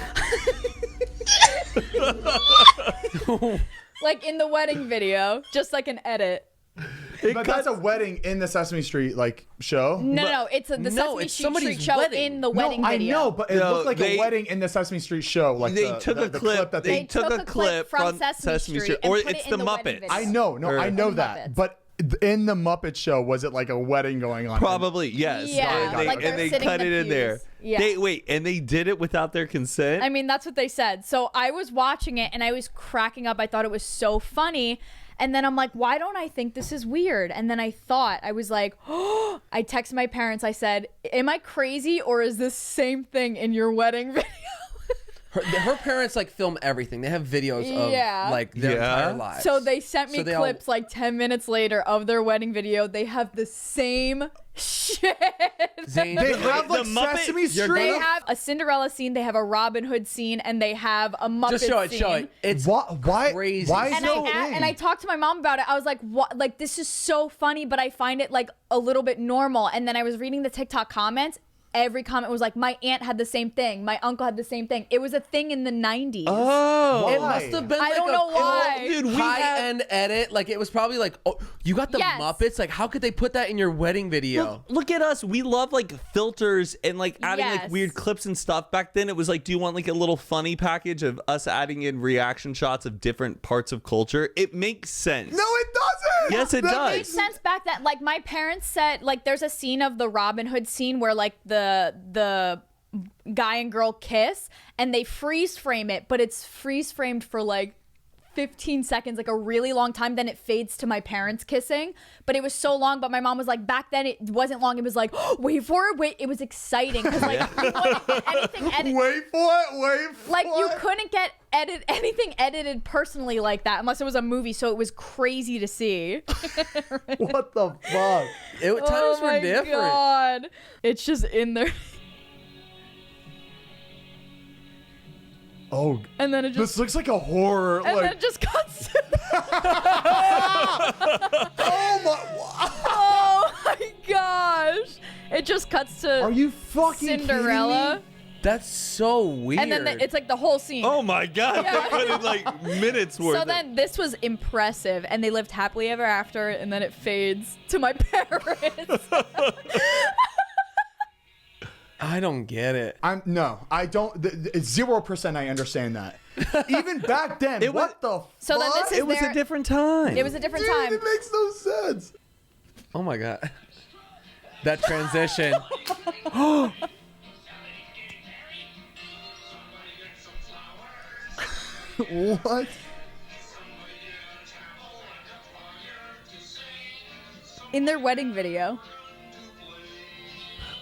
like in the wedding video, just like an edit. But that's a wedding in the Sesame Street like show? No, it's the No, Sesame it's Street somebody's show wedding. in the wedding no, video. I know, but it No, looked like they- a wedding in the Sesame Street show. Like They the, took the, a the clip. that They took a clip from Sesame Street, and or put it's it in the wedding Muppets. video. I know, Or- I know The that. Muppets. But in the Muppet Show, was it like a wedding going on? Probably, yes. Yeah, and they, like they're and they sitting cut in it the in there. pews. Yeah. They did it without their consent? I mean, that's what they said. So I was watching it and I was cracking up. I thought it was so funny. And then I'm like, why don't I think this is weird? And then I was like, oh, I texted my parents. I said, am I crazy or is this same thing in your wedding video? her parents like film everything. They have videos of Yeah. like their Yeah. entire lives. So they sent me So they all- clips like 10 minutes later of their wedding video. They have the same shit. Zane, They wait, have like the Muppet- Sesame You're Street. They have a Cinderella scene, they have a Robin Hood scene, and they have a Muppet just show it, scene. show it. It's Why? crazy. Why is And it a and I thing? talked to my mom about it. I was like, "What? Like this is so funny, but I find it like a little bit normal." And then I was reading the TikTok comments. Every comment was like, "My aunt had the same thing. My uncle had the same thing." It was a thing in the 90s. Oh. It Why? must have been I like don't a know cool why. Dude, we high-end edit. Like it was probably like, oh, you got the Yes. Muppets. Like, how could they put that in your wedding video? Look at us. We love like filters and like adding like Yes. weird clips and stuff. Back then it was like, do you want like a little funny package of us adding in reaction shots of different parts of culture? It makes sense. No, it doesn't. Yes, it That does. Makes sense back then. Like my parents said, like there's a scene of the Robin Hood scene where like the guy and girl kiss and they freeze frame it, but it's freeze framed for like 15 seconds, like a really long time. Then it fades to my parents kissing, but it was so long. But my mom was like, back then it wasn't long. It was like, oh, wait for it, wait. It was exciting because like you couldn't get anything edited. Wait for it. Wait for Like it. you couldn't get anything edited personally like that unless it was a movie. So it was crazy to see. What the fuck? Times were different. God, it's just in there. Oh, And then it just this looks like a horror. and then Like, it just cuts. oh my. It just cuts to Are you fucking Cinderella. kidding me? That's so weird. And then it's like the whole scene. Oh my god! Yeah. They put in like minutes worth. So then this was impressive, and they lived happily ever after, and then it fades to my parents. I don't get it. I don't. 0% I understand that. Even back then, what the fuck? So then this is it was a different time. It was a different Dude, time. it makes no sense. Oh my god. That transition. What? In their wedding video.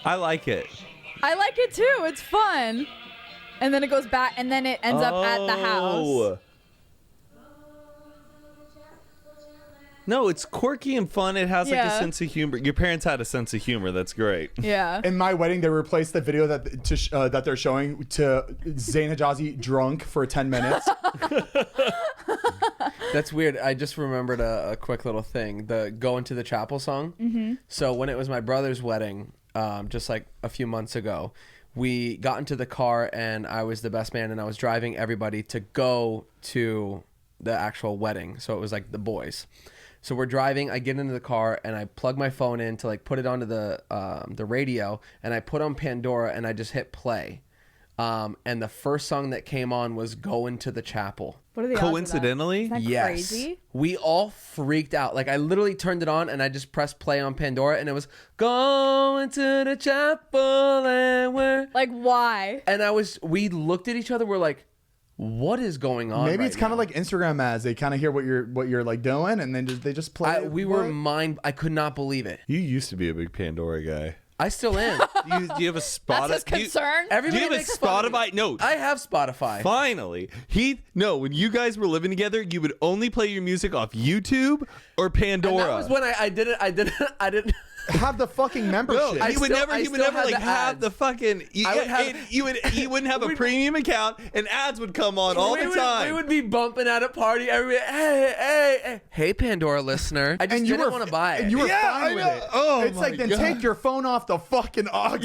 I like it. I like it too. It's fun. And then it goes back, and then it ends up at the house. Oh. No, it's quirky and fun. It has like a Yeah. sense of humor. Your parents had a sense of humor. That's great. Yeah. In my wedding, they replaced the video that they're showing to Zane Hijazi drunk for 10 minutes. That's weird. I just remembered a quick little thing. The Go Into the Chapel song. Mm-hmm. So when it was my brother's wedding, just like a few months ago, we got into the car and I was the best man and I was driving everybody to go to the actual wedding. So it was like the boys. So we're driving, I get into the car and I plug my phone in to like put it onto the radio, and I put on Pandora and I just hit play. And the first song that came on was Go Into the Chapel. What are the odds of that? Coincidentally, Isn't that Yes. crazy? We all freaked out. Like I literally turned it on and I just pressed play on Pandora and it was Go Into the Chapel and we're... Like, why? And we looked at each other, we're like, what is going on? Maybe right it's kind of now? like Instagram ads. They kind of hear what you're like doing, and then they just play. I could not believe it. you used to be a big Pandora guy. I still am. Do you have a Spotify? That's his concern. Do Everybody you have a makes fun of me. Spotify? No. I have Spotify. Finally, Heath. No, when you guys were living together, you would only play your music off YouTube or Pandora. And that was when I didn't have the fucking membership. I He would still- never I like still had the have ads. the fucking. I would have- You wouldn't have a premium account, and ads would come on all the time. We would be bumping at a party. Everybody, hey, Pandora listener. I just didn't want to buy it. And you were Yeah, I fine with know. it. Oh it's my like, then God. take your phone off the fucking aux.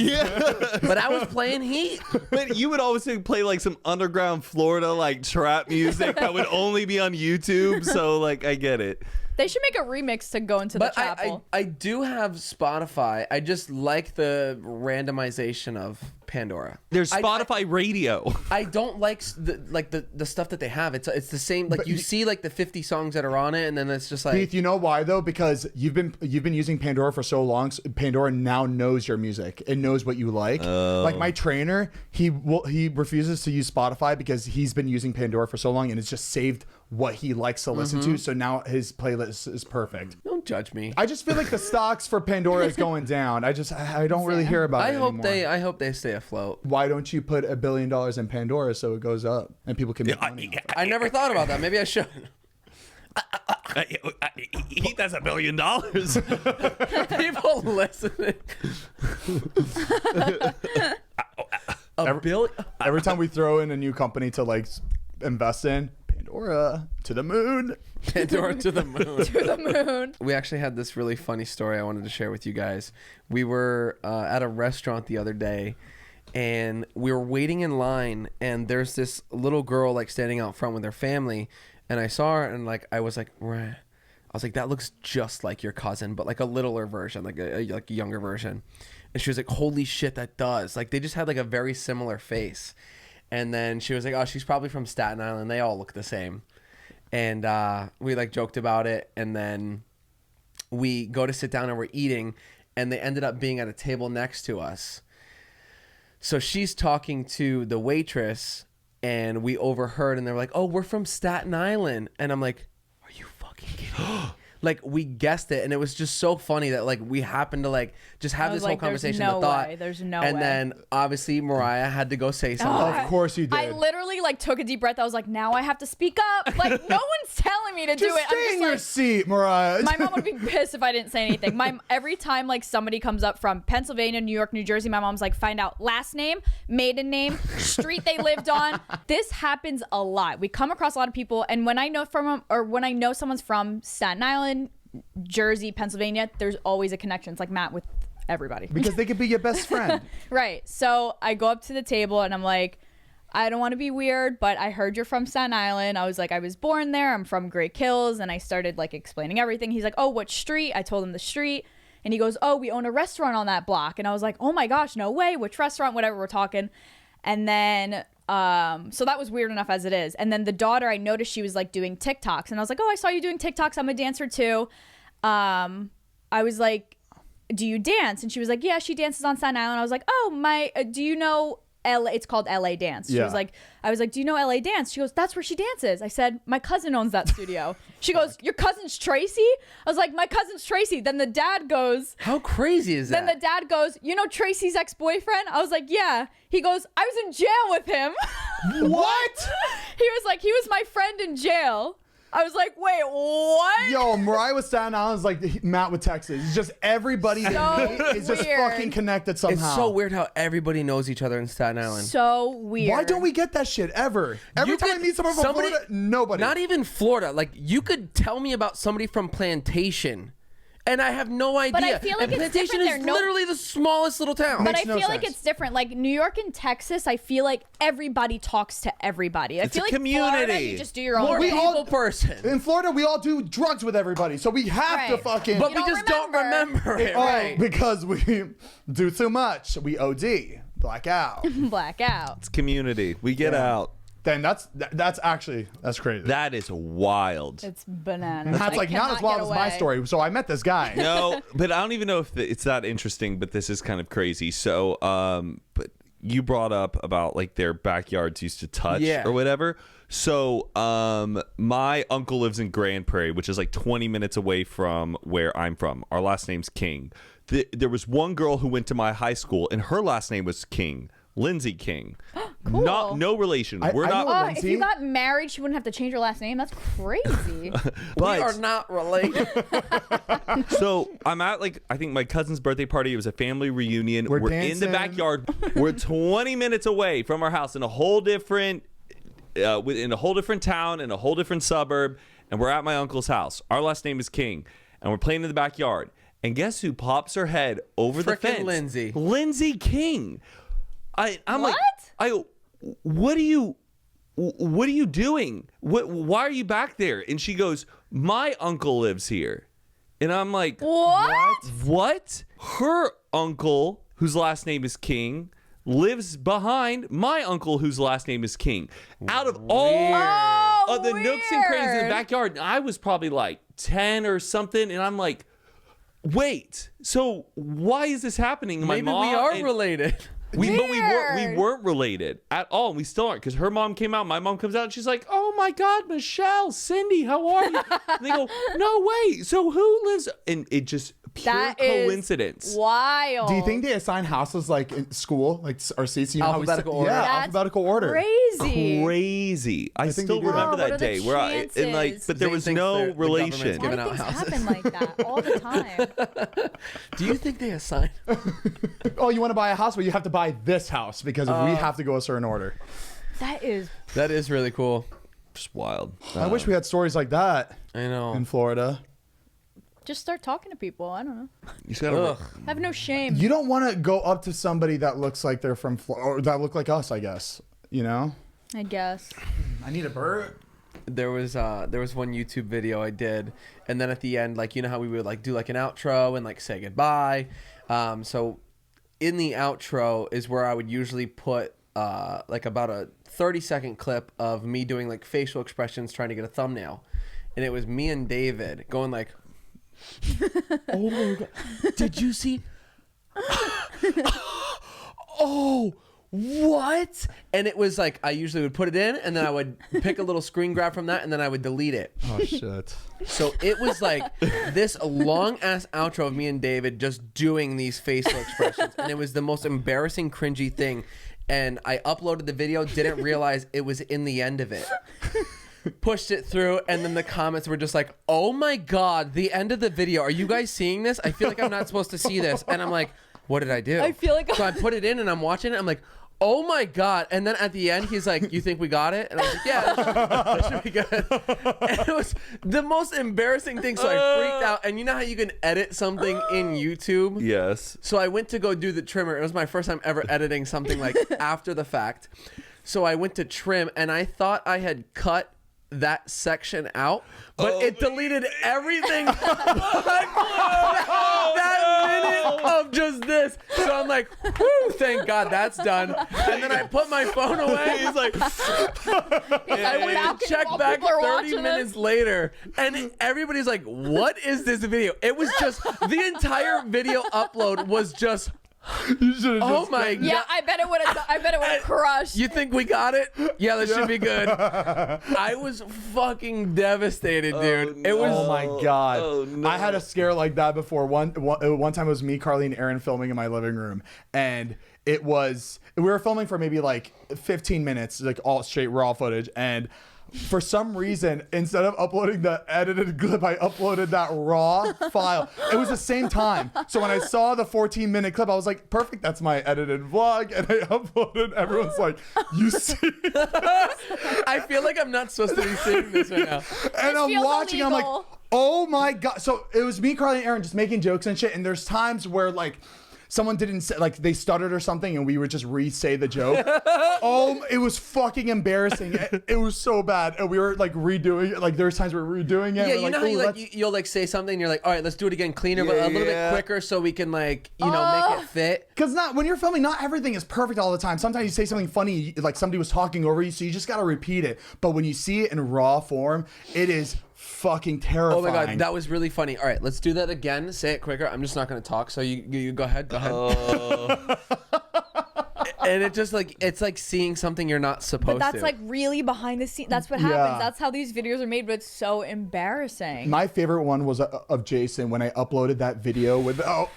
But I was playing Heat. But you would always play like some underground Florida like trap music that would only be on YouTube. So like, I get it. They should make a remix to Go Into the But Chapel. I do have Spotify. I just like the randomization of Pandora. There's I- Spotify Radio. I don't like the stuff that they have. It's the same. Like But you see like the 50 songs that are on it, and then it's just like Heath, you know why though? Because you've been using Pandora for so long. Pandora now knows your music. It knows what you like. Like my trainer, he refuses to use Spotify because he's been using Pandora for so long, and it's just saved what he likes to listen to. So now his playlist is perfect. don't judge me. I just feel like the stocks for Pandora is going down. I don't really hear about it anymore. I hope they stay afloat. Why don't you put $1 billion in Pandora so it goes up and people can make money? off it? I never thought about that. Maybe I should. Heath has $1 billion. People listening. A billion. Every time we throw in a new company to like invest in, Pandora to the moon. Pandora to the moon. to the moon. We actually had this really funny story I wanted to share with you guys. We were at a restaurant the other day, and we were waiting in line, and there's this little girl like standing out front with her family, and I saw her, and like I was like, that looks just like your cousin, but like a littler version, like a younger version. And she was like, holy shit, that does. Like they just had like a very similar face. And then she was like, oh, she's probably from Staten Island. They all look the same. And we like joked about it, and then we go to sit down and we're eating, and they ended up being at a table next to us. So she's talking to the waitress, and we overheard, and they're like, oh, we're from Staten Island. And I'm like, are you fucking kidding me? Like we guessed it, and it was just so funny that like we happened to like just have I was this whole like, there's conversation. no The thought, way. There's no and way. then obviously Mariah had to go say something. Of course you did. I literally like took a deep breath. I was like, now I have to speak up. Like no one's telling me to do just it. stay in your like, seat, Mariah. my mom would be pissed if I didn't say anything. Every time like somebody comes up from Pennsylvania, New York, New Jersey, my mom's like, find out last name, maiden name, street they lived on. This happens a lot. We come across a lot of people, and when I know someone's from Staten Island, Jersey, Pennsylvania, there's always a connection. It's like Matt with everybody. Because they could be your best friend. Right. So I go up to the table and I'm like, I don't want to be weird, but I heard you're from Staten Island. I was like, I was born there. I'm from Great Kills. And I started like explaining everything. He's like, oh, what street? I told him the street. And he goes, oh, we own a restaurant on that block. And I was like, oh my gosh, no way. Which restaurant? Whatever, we're talking. And then, so that was weird enough as it is. And then the daughter, I noticed she was like doing TikToks. And I was like, oh, I saw you doing TikToks. I'm a dancer too. I was like, do you dance? And she was like, yeah, she dances on Staten Island. I was like, oh, do you know LA? It's called LA Dance. She was like, I was like, do you know LA Dance? She goes, that's where she dances. I said, my cousin owns that studio. She goes, your cousin's Tracy? I was like, my cousin's Tracy. Then the dad goes, how crazy is that? Then the dad goes, you know Tracy's ex-boyfriend? I was like, yeah. He goes, I was in jail with him. What? He was like, he was my friend in jail. I was like, wait, what? Yo, Mariah with Staten Island is like Matt with Texas. It's just everybody is just weird. fucking connected somehow. It's so weird how everybody knows each other in Staten Island. So weird. Why don't we get that shit ever? Every time I meet someone from Florida, nobody. Not even Florida. Like, you could tell me about somebody from Plantation, and I have no idea. But I feel like and it's Plantation different is there. literally the smallest little town. But I Makes no feel like sense. it's different. Like New York and Texas, I feel like everybody talks to everybody. I It's feel a like Florida, community. you just do your own More thing. people person. In Florida, we all do drugs with everybody, so we have to Right. fucking. But You we don't just don't remember it, Oh, right? because we do too much. We OD, black out. Blackout. It's community. We get out. Then that's crazy. That is wild. It's bananas. That's I like not cannot as wild get as my away. story. So I met this guy. No, but I don't even know if it's that interesting, but this is kind of crazy. So, but you brought up about like their backyards used to touch or whatever. So, my uncle lives in Grand Prairie, which is like 20 minutes away from where I'm from. Our last name's King. There was one girl who went to my high school, and her last name was King. Lindsay King. Cool. No relation. We're I not. know Oh, if Lindsay. you got married, she wouldn't have to change her last name. That's crazy. We But are not related. so I'm at like I think my cousin's birthday party. It was a family reunion. We're in the dancing. backyard. We're 20 minutes away from our house in a whole different, in a whole different town, in a whole different suburb, and we're at my uncle's house. Our last name is King, and we're playing in the backyard. And guess who pops her head over the Frickin' fence? Lindsay. What? King. I'm like, What? what are you doing? Why are you back there? And she goes, my uncle lives here. And I'm like, What? what? Her uncle, whose last name is King, lives behind my uncle, whose last name is King. Out of all of the nooks and crannies in the weird. backyard, I was probably like 10 or something. And I'm like, wait, so why is this happening? My Maybe mom we are and- related. but we Weird. weren't related at all. And we still aren't, because her mom came out. My mom comes out and she's like, "Oh my God, Michelle, Cindy, how are you?" And they go, "No way. So who lives?" And it just pure That is coincidence. wild. Do you think they assign houses like in school, like or seats? You know how we Alphabetical sit- order. Yeah, That's alphabetical order. Crazy. Crazy. I think still they do that. remember Oh, what that are the day where and like, chances? but there Zane was thinks no the government's relation. Why giving do out things houses. happen like that all the time? Do you think they assign? Oh, you want to buy a house? Well, you have to buy this house because we have to go a certain order. That is That is really cool. Just wild. I wish we had stories like that I know. in Florida. just start talking to people. I don't know. You just gotta. Ugh. Have no shame. You don't want to go up to somebody that looks like they're from Florida or that look like us, I guess. You know? I guess. I need a bird. There was one YouTube video I did, and then at the end, like, you know how we would like do like an outro and like say goodbye. So in the outro is where I would usually put like about a 30-second clip of me doing like facial expressions trying to get a thumbnail, and it was me and David going like, "Oh my God, did you see? Oh, what?" And it was like I usually would put it in, and then I would pick a little screen grab from that, and then I would delete it. Oh shit. So it was like this long ass outro of me and David just doing these facial expressions, and it was the most embarrassing, cringy thing. And I uploaded the video, didn't realize it was in the end of it. Pushed it through, and then the comments were just like, "Oh my God, the end of the video. Are you guys seeing this? I feel like I'm not supposed to see this." And I'm like, what did I do? I feel like- So I put it in, and I'm watching it. I'm like, oh my God. And then at the end, he's like, you think we got it? And I was like, yeah, that should be good. And it was the most embarrassing thing. So I freaked out. And you know how you can edit something in YouTube? Yes. So I went to go do the trimmer. It was my first time ever editing something like after the fact. So I went to trim and I thought I had cut that section out, but it deleted everything that minute of just this. So I'm like, whoo, thank God that's done. And then I put my phone away. He's like, I went to check back 30 minutes later, and everybody's like, what is this video? It was just, the entire video upload was just, oh my God. Yeah, I bet it would have crushed. You think we got it? Yeah, that should be good. I was fucking devastated, dude. It was. Oh my God. Oh, no. I had a scare like that before. One time it was me, Carly, and Aaron filming in my living room. And we were filming for maybe like 15 minutes, like all straight raw footage. And for some reason, instead of uploading the edited clip, I uploaded that raw file. It was the same time. So when I saw the 14-minute clip, I was like, perfect, that's my edited vlog. And I uploaded. Everyone's like, you see? I feel like I'm not supposed to be seeing this right now. And I'm feels watching, I'm like, illegal. oh my God. So it was me, Carly, and Aaron just making jokes and shit. And there's times where like someone didn't say, like they stuttered or something and we would just re-say the joke. Oh, it was fucking embarrassing. It was so bad. And we were like redoing it. Like there's times we were redoing it. Yeah, We're you like, know how "Ooh, you'll like say something and you're like, all right, let's do it again cleaner, but a little bit quicker so we can like, make it fit. Because when you're filming, not everything is perfect all the time. Sometimes you say something funny, like somebody was talking over you, so you just got to repeat it. But when you see it in raw form, it is fucking terrifying. Oh my God, that was really funny. All right, let's do that again. Say it quicker. I'm just not going to talk. So you go ahead. Go ahead. And it just like, it's like seeing something you're not supposed to. But that's like really behind the scenes. That's what happens. That's how these videos are made, but it's so embarrassing. My favorite one was of Jason when I uploaded that video without.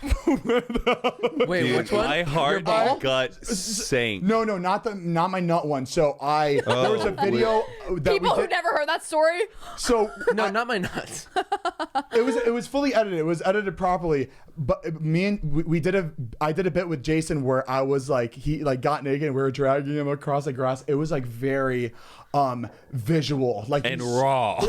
Wait, dude, which one? my heart and gut sank. No, not my nut one. So there was a video that People who never heard that story. So No, not my nuts. it was fully edited. It was edited properly. But I did a bit with Jason where I was like, he like got naked and we were dragging him across the grass. It was like very visual, like And raw.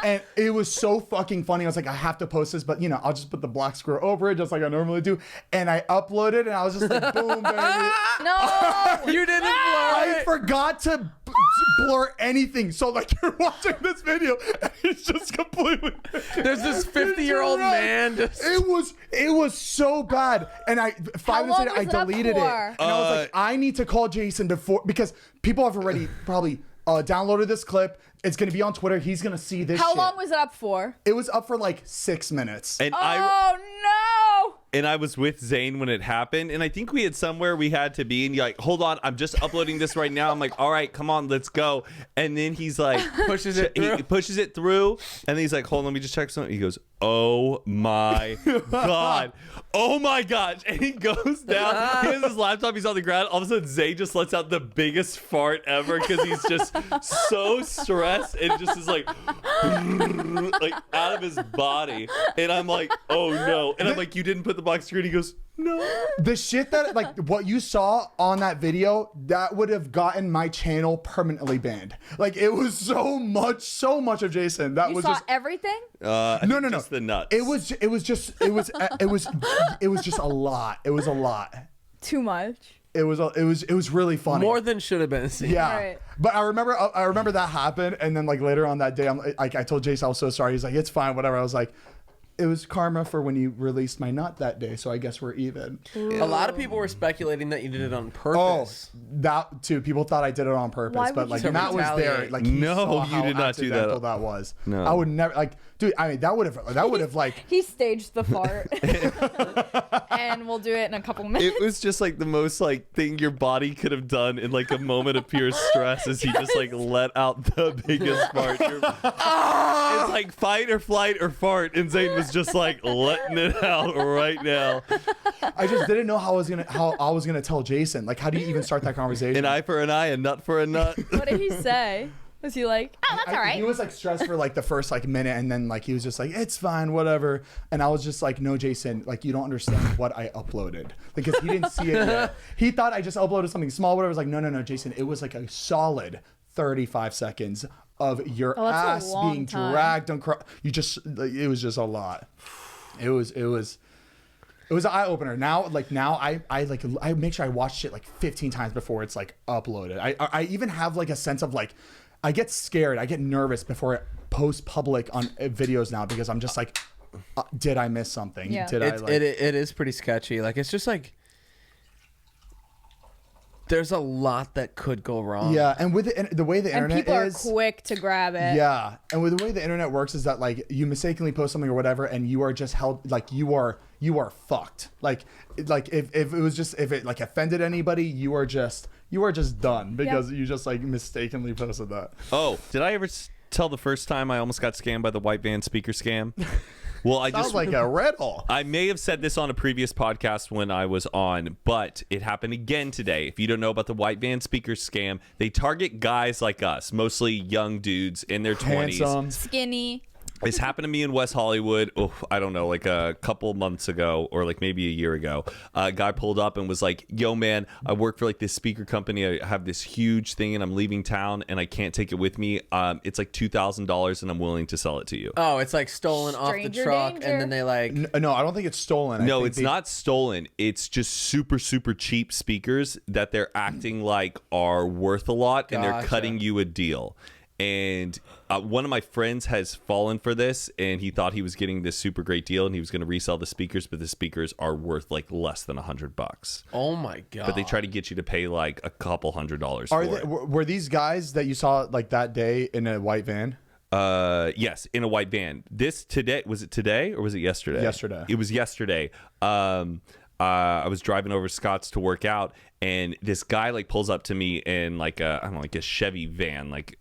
And it was so fucking funny. I was like, I have to post this, but I'll just put the black square over it just like I normally do. And I uploaded and I was just like, boom, baby. No, You didn't blow I it. forgot to blur anything. So like you're watching this video and it's just completely. There's this 50-year-old man just. It was so bad. And 5 minutes long later I was it up deleted it. for? And I was like, I need to call Jason because people have already probably downloaded this clip. It's going to be on Twitter. He's going to see this how shit. long was it up for? It was up for like 6 minutes. And Oh no! And I was with Zane when it happened, and I think we had somewhere we had to be, and you're like, hold on, I'm just uploading this right now. I'm like, all right, come on, let's go. And then he's like, Pushes it through. He pushes it through, and then he's like, hold on, let me just check something. He goes, oh my God. Oh my gosh. And he goes down, he has his laptop, he's on the ground. All of a sudden, Zane just lets out the biggest fart ever because he's just so stressed and just is like out of his body. And I'm like, oh no. And I'm like, you didn't put the black screen? He goes, no. The shit that like what you saw on that video, that would have gotten my channel permanently banned. Like it was so much of Jason. That You was saw just everything? no. Just the nuts. It was just a lot. It was a lot. Too much. It was really funny. More than should have been seen. Yeah. Right. But I remember that happened, and then like later on that day, I told Jason I was so sorry. He's like, it's fine, whatever. I was like, it was karma for when you released my nut that day, so I guess we're even. A lot of people were speculating that you did it on purpose. Oh, that too. People thought I did it on purpose, Why but would like you- Matt To was there. retaliate. Like he No, saw you how did not do that. accidental that was. No. I would never like, dude. I mean, that would have like. He staged the fart. And we'll do it in a couple minutes. It was just like the most like thing your body could have done in like a moment of pure stress as he just like let out the biggest fart. It's like fight or flight or fart, and Zane was just like letting it out right now. I just didn't know how I was gonna tell Jason. Like, how do you even start that conversation? An eye for an eye, a nut for a nut. What did he say? Was he like, oh, that's all right? He was like stressed for like the first like minute, and then like he was just like, it's fine, whatever. And I was just like, no, Jason, like you don't understand what I uploaded, because he didn't see it yet. He thought I just uploaded something small, whatever. I was like, no, Jason, it was like a solid 35 seconds of your ass being dragged on. It was just a lot. It was an eye opener. Now I make sure I watch shit like 15 times before it's like uploaded. I even have like a sense of like, I get scared, I get nervous before it posts public on videos now, because I'm just like, did I miss something? Yeah. It is pretty sketchy. Like, it's just like, there's a lot that could go wrong. Yeah, and with the way the internet people is, are quick to grab it. Yeah, and with the way the internet works is that like you mistakenly post something or whatever, and you are just held like you are fucked. Like if it like offended anybody, you are just done, because you just like mistakenly posted that. Oh, did I ever tell the first time I almost got scammed by the white van speaker scam? Well, Sounds like a riddle. I may have said this on a previous podcast when I was on, but it happened again today. If you don't know about the white van speaker scam, they target guys like us, mostly young dudes in their 20s. Handsome. Skinny. This happened to me in West Hollywood. Oh, I don't know, like a couple months ago, or like maybe a year ago. A guy pulled up and was like, yo, man, I work for like this speaker company. I have this huge thing and I'm leaving town and I can't take it with me. It's like $2,000 and I'm willing to sell it to you. Oh, it's like stolen off the Stranger truck, danger. and then they like. No, I don't think it's stolen. No, it's not stolen. It's just super, super cheap speakers that they're acting like are worth a lot, and they're Gotcha. cutting you a deal. And one of my friends has fallen for this, and he thought he was getting this super great deal, and he was going to resell the speakers, but the speakers are worth like less than $100. Oh my god! But they try to get you to pay like a couple $100 for it. Were these guys that you saw like that day in a white van? Yes, in a white van. Was it today or was it yesterday? Yesterday. It was yesterday. I was driving over Scott's to work out, and this guy like pulls up to me in like a Chevy van, like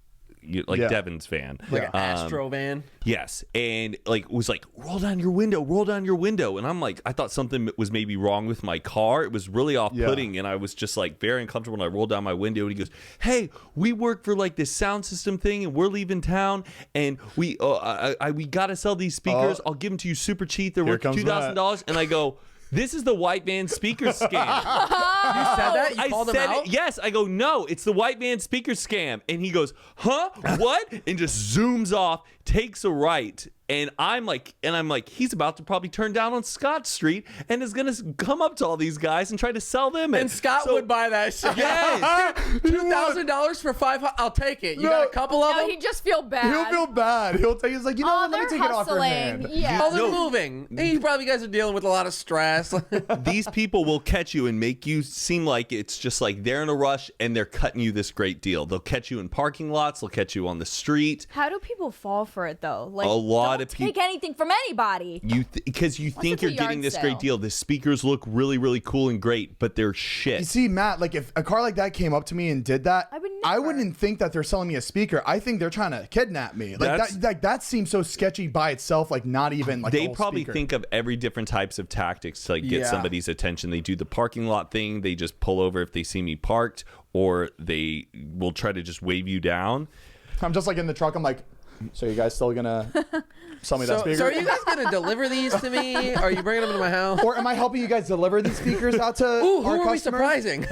Devin's van, like an Astral van. Yes, and like was like, roll down your window, and I'm like, I thought something was maybe wrong with my car. It was really off-putting, and I was just like very uncomfortable. And I rolled down my window, and he goes, "Hey, we work for like this sound system thing, and we're leaving town, and we gotta sell these speakers. I'll give them to you super cheap. They're worth $2,000." And I go, this is the white van speaker scam. You said that? You called him out? Yes. I go, no, it's the white van speaker scam. And he goes, huh? What? And just zooms off, takes a right. And I'm like, he's about to probably turn down on Scott Street and is going to come up to all these guys and try to sell them. And Scott would buy that shit. Yes. $2,000 for $500. I'll take it. You got a couple of No, them? he'd just feel bad. He'll feel bad. He'll take. He's like, you know what? Let me they're take it off your hustling. hand. Yeah. Oh, they're No. moving. You probably guys are dealing with a lot of stress. These people will catch you and make you seem like it's just like they're in a rush and they're cutting you this great deal. They'll catch you in parking lots. They'll catch you on the street. How do people fall for it though? Like, A lot don't of people take anything from anybody. Because you think it's a you're getting yard this sale. great deal. The speakers look really, really cool and great, but they're shit. You see, Matt, like if a car like that came up to me and did that, I would I never. wouldn't think that they're selling me a speaker. I think they're trying to kidnap me. Like that seems so sketchy by itself. Like not even like They the whole probably speaker. think of every different types of tactics to like get Yeah. somebody's attention. They do the parking lot thing. They just pull over if they see me parked, or they will try to just wave you down. I'm just like in the truck. I'm like, so you guys still gonna sell me that speaker? So are you guys going to deliver these to me? Are you bringing them to my house? Or am I helping you guys deliver these speakers out to Ooh, our who are we customers? surprising?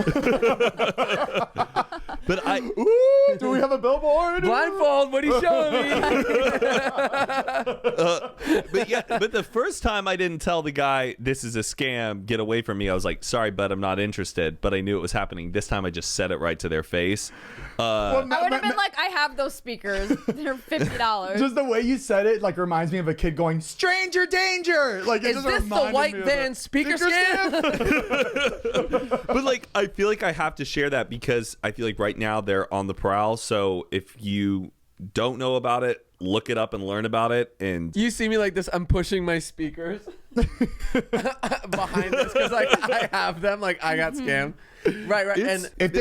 But I, Ooh, do we have a billboard? Blindfold, what are you showing me? but the first time I didn't tell the guy this is a scam, get away from me. I was like, sorry, bud, I'm not interested. But I knew it was happening. This time I just said it right to their face. Well, I would have been like, I have those speakers. They're $50. just the way you said it, like reminds me of a kid going, "Stranger danger!" Like, it Is just this the reminded white me of van it. speaker scam? But like, I feel like I have to share that because I feel like right now they're on the prowl. So if you don't know about it, look it up and learn about it. And You see me like this, I'm pushing my speakers behind this because like I have them, like I got scammed. Right. And If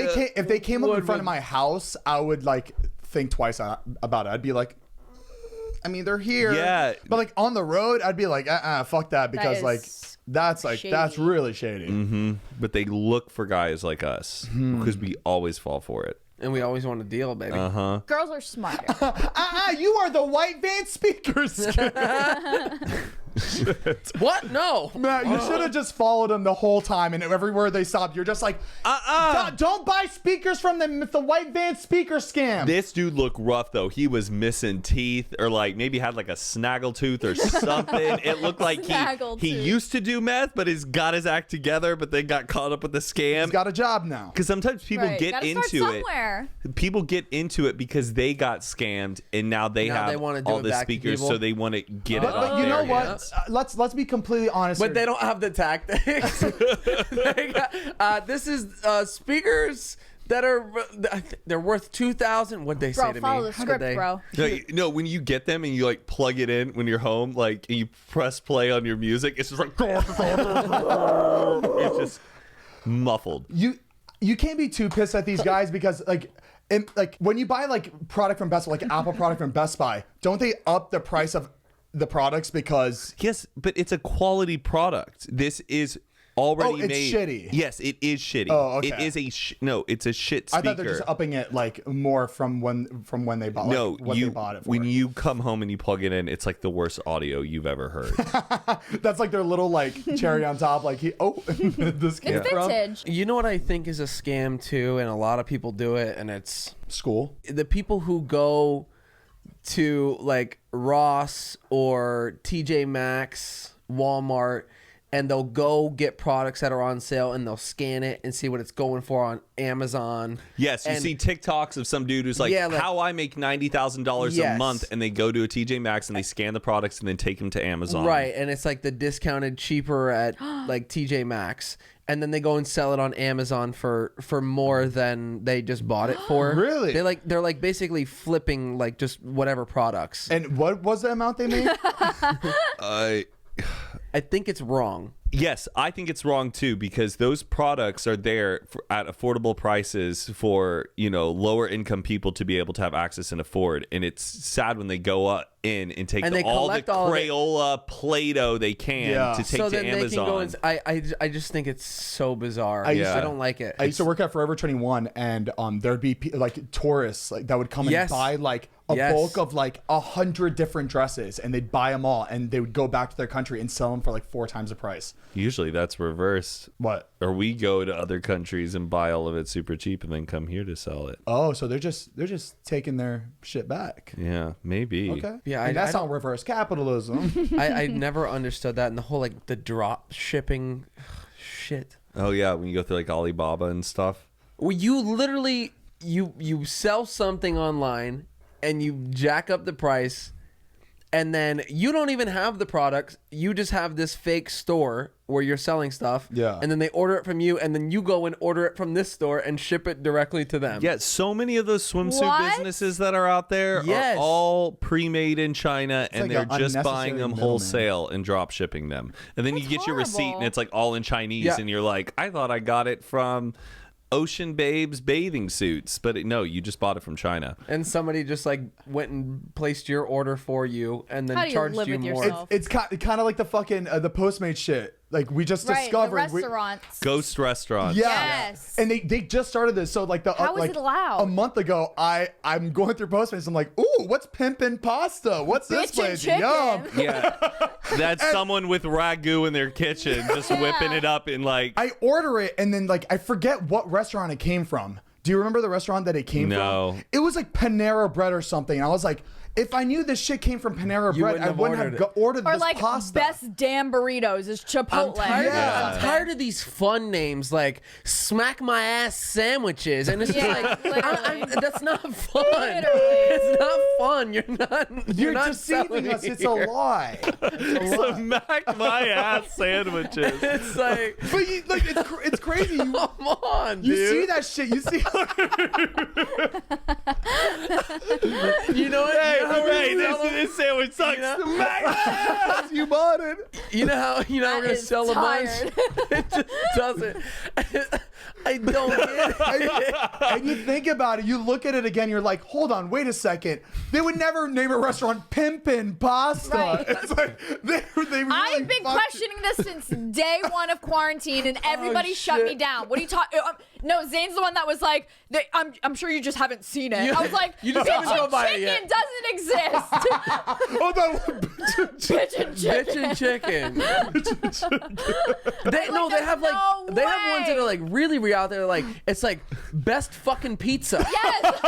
they came up in wood front of would- my house, I would like think twice about it. I'd be like, I mean, they're here. Yeah. But like on the road, I'd be like, fuck that, because is like that's that's shady. really shady. but they look for guys like us because we always fall for it. And we always want a deal, baby. Girls are smarter. You are the white van speakers. What? No. Matt, you should have just followed them the whole time, and everywhere they stopped, you're just like, don't buy speakers from them with the white van speaker scam. This dude looked rough though. He was missing teeth, or like maybe had like a snaggle tooth or something. It looked like he used to do meth, but he's got his act together, but then got caught up with the scam. He's got a job now. Because sometimes people get into it. Somewhere. People get into it because they got scammed, and now they want to do all the speakers, so they want to get it. But you know what? Let's be completely honest. But they don't have the tactics. This is speakers that are they're worth $2,000. What'd they say to me? Follow the script, bro. No, when you get them and you like plug it in when you're home, like and you press play on your music, it's just like it's just muffled. You can't be too pissed at these guys because like when you buy like product from Best Buy, like Apple product from Best Buy, don't they up the price of the products because yes, but it's a quality product. This is already it's made. Shitty. Yes, it is shitty. Oh, okay. It is it's a shit speaker. I thought they're just upping it like more from when they bought. No, like, what they bought it for. When you come home and you plug it in, it's like the worst audio you've ever heard. That's like their little like cherry on top. Like this came It's vintage. You know what I think is a scam too, and a lot of people do it, and it's school. The people who go to like Ross or TJ Maxx, Walmart, and they'll go get products that are on sale and they'll scan it and see what it's going for on Amazon. Yes, you see TikToks of some dude who's like, how I make $90,000 a month, and they go to a TJ Maxx and they scan the products and then take them to Amazon. Right, and it's like the discounted cheaper at like TJ Maxx. And then they go and sell it on Amazon for more than they just bought it for. Really? They're like basically flipping like just whatever products. And what was the amount they made? I think it's wrong. Yes, I think it's wrong too, because those products are there at affordable prices for, lower income people to be able to have access and afford. And it's sad when they go in and take all the Crayola Play-Doh they can to take so to then Amazon. They can go I just think it's so bizarre. I don't like it. I used to work at Forever 21, and there'd be like tourists like that would come and buy like a bulk of like 100 different dresses, and they'd buy them all, and they would go back to their country and sell them for like 4 times the price. Usually that's reverse. What? Or we go to other countries and buy all of it super cheap and then come here to sell it. Oh, so they're just taking their shit back. Yeah, maybe. Okay. Yeah, and that's not reverse capitalism. I never understood that, and the whole like the drop shipping shit. Oh yeah, when you go through like Alibaba and stuff. Well, you literally you sell something online and you jack up the price, and then you don't even have the product. You just have this fake store where you're selling stuff. Yeah. And then they order it from you, and then you go and order it from this store and ship it directly to them. Yeah, so many of those swimsuit businesses that are out there are all pre-made in China, and like they're just buying them wholesale and drop shipping them. And then you get your receipt, and it's like all in Chinese, and you're like, I thought I got it from Ocean Babes bathing suits, but no, you just bought it from China. And somebody just like went and placed your order for you and then charged you more. It's kind of like the fucking the Postmates shit. Like we just discovered the restaurants. Ghost restaurants. Yeah. Yes. And they just started this. So like How is it allowed? A month ago, I'm going through Postmates. I'm like, ooh, what's pimpin' pasta? What's this place? Yum. Yeah. That's someone with ragu in their kitchen just whipping it up in like. I order it and then like I forget what restaurant it came from. Do you remember the restaurant that it came from? No. It was like Panera Bread or something. And I was like, if I knew this shit came from Panera Bread, I wouldn't have ordered or this like pasta. Best damn burritos is Chipotle. I'm tired of these fun names like smack my ass sandwiches, and it's just like that's not fun. It's not fun. You're not deceiving us. It's a lie. Smack my ass sandwiches. It's like, but it's crazy. Come on, you dude. see that shit. You see. You know what? Hey, this sandwich sucks. You bought it. You know how we're gonna sell a bunch. It just doesn't. I don't get it. And you think about it, you look at it again, you're like, hold on, wait a second. They would never name a restaurant Pimpin' Pasta. Right. It's like, they really I've been questioning this since day one of quarantine, and everybody shut me down. What are you talking? No, Zane's the one that was like, I'm sure you just haven't seen it. I was like, You just haven't bitchin' gone by it chicken yet. doesn't exist. Hold on. Bitchin' chicken. Bitchin' chicken. They have like no they have ones that are way. like really out there. Like it's like best fucking pizza. Yes.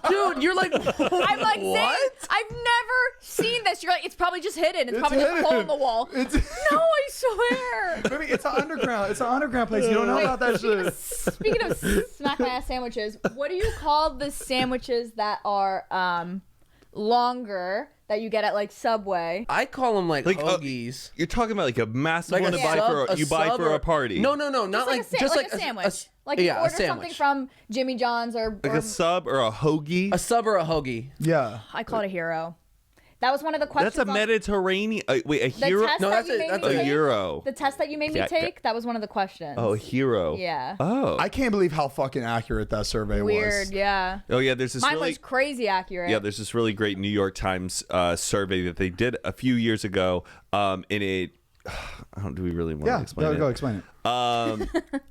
Dude, you're like, I'm like, Zane, what? I've never seen this. You're like, it's probably just hidden. It's probably hidden. just a hole in the wall. No, I swear. Maybe it's an underground. It's an underground place. You don't know about that shit. Speaking of smack my ass sandwiches, what do you call the sandwiches that are longer that you get at like Subway? I call them like Like, hoagies. You're talking about like a massive Like one a to buy sub- for a you buy sub for or- a party. No, not like Just like a sandwich. Like you yeah, a order sandwich. something from Jimmy John's or Like a sub or a hoagie. A sub or a hoagie. Yeah. I call it a hero. That was one of the questions. That's a on Mediterranean. Wait, a the hero. test No, that that's you a- made that's me A take. euro. The test that you made me Yeah, take. That was one of the questions. Oh, a hero. Yeah. Oh. I can't believe how fucking accurate that survey Weird. was. Yeah. Oh yeah. There's this Mine really. was crazy accurate. Yeah, there's this really great New York Times survey that they did a few years ago. And it. Do we really want to Yeah, explain it? go explain it.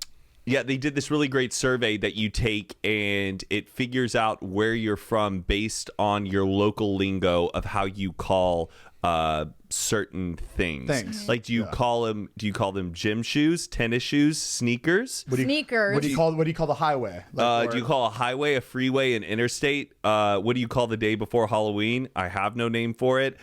Yeah, they did this really great survey that you take, and it figures out where you're from based on your local lingo of how you call certain things. Like, do you call them? Do you call them gym shoes, tennis shoes, sneakers? Sneakers. What do you call the highway? Do you call a highway, a freeway, an interstate? What do you call the day before Halloween? I have no name for it.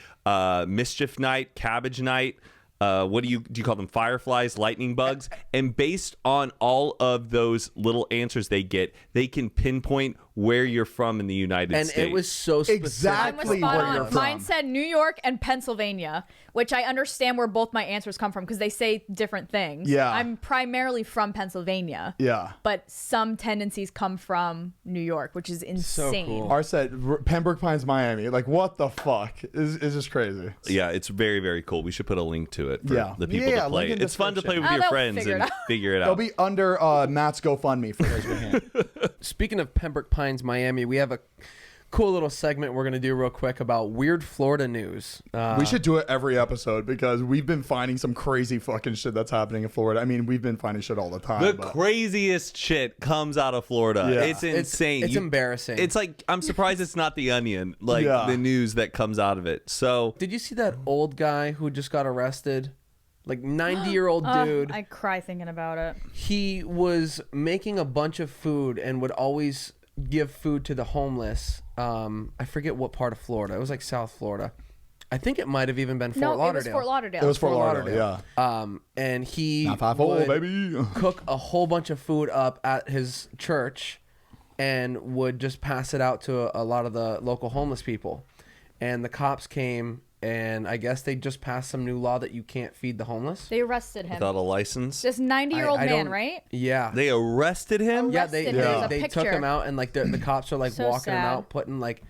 Mischief night, cabbage night. What do you call them? Fireflies, lightning bugs. And based on all of those little answers they get, they can pinpoint where you're from in the United And States. it was so specific. Exactly. Mine was spot where you're on. from. Mine said New York and Pennsylvania, which I understand where both my answers come from because they say different things. Yeah. I'm primarily from Pennsylvania. Yeah. But some tendencies come from New York, which is insane. cool. Ours said Pembroke Pines, Miami. Like, what the fuck? It's just crazy. Yeah, it's very, very cool. We should put a link to it for Yeah. the people Yeah, to play. link in It's fun to play description. with Oh, your they'll friends figure it and out. figure it It'll out. be under Matt's GoFundMe for those with hand. Speaking of Pembroke Pines, Miami, we have a cool little segment we're going to do real quick about weird Florida news. We should do it every episode because we've been finding some crazy fucking shit that's happening in Florida. I mean, we've been finding shit all the time. The but- craziest shit comes out of Florida. Yeah. It's insane. It's embarrassing. It's like, I'm surprised it's not The Onion, like Yeah. the news that comes out of it. So Did you see that old guy who just got arrested? Like 90-year-old dude. I cry thinking about it. He was making a bunch of food and would always give food to the homeless. I forget what part of Florida. It was like South Florida. I think it might have even been Fort No, Lauderdale. it was Fort Lauderdale. It was Fort Lauderdale, yeah. And he Not 5 would baby. cook a whole bunch of food up at his church and would just pass it out to a lot of the local homeless people. And the cops came, and I guess they just passed some new law that you can't feed the homeless. They arrested him. without a license. This 90-year-old I man, don't- right? Yeah. They arrested him? Yeah, they arrested him. There's a they took picture. him out, and like the cops are like So walking him sad. out, putting like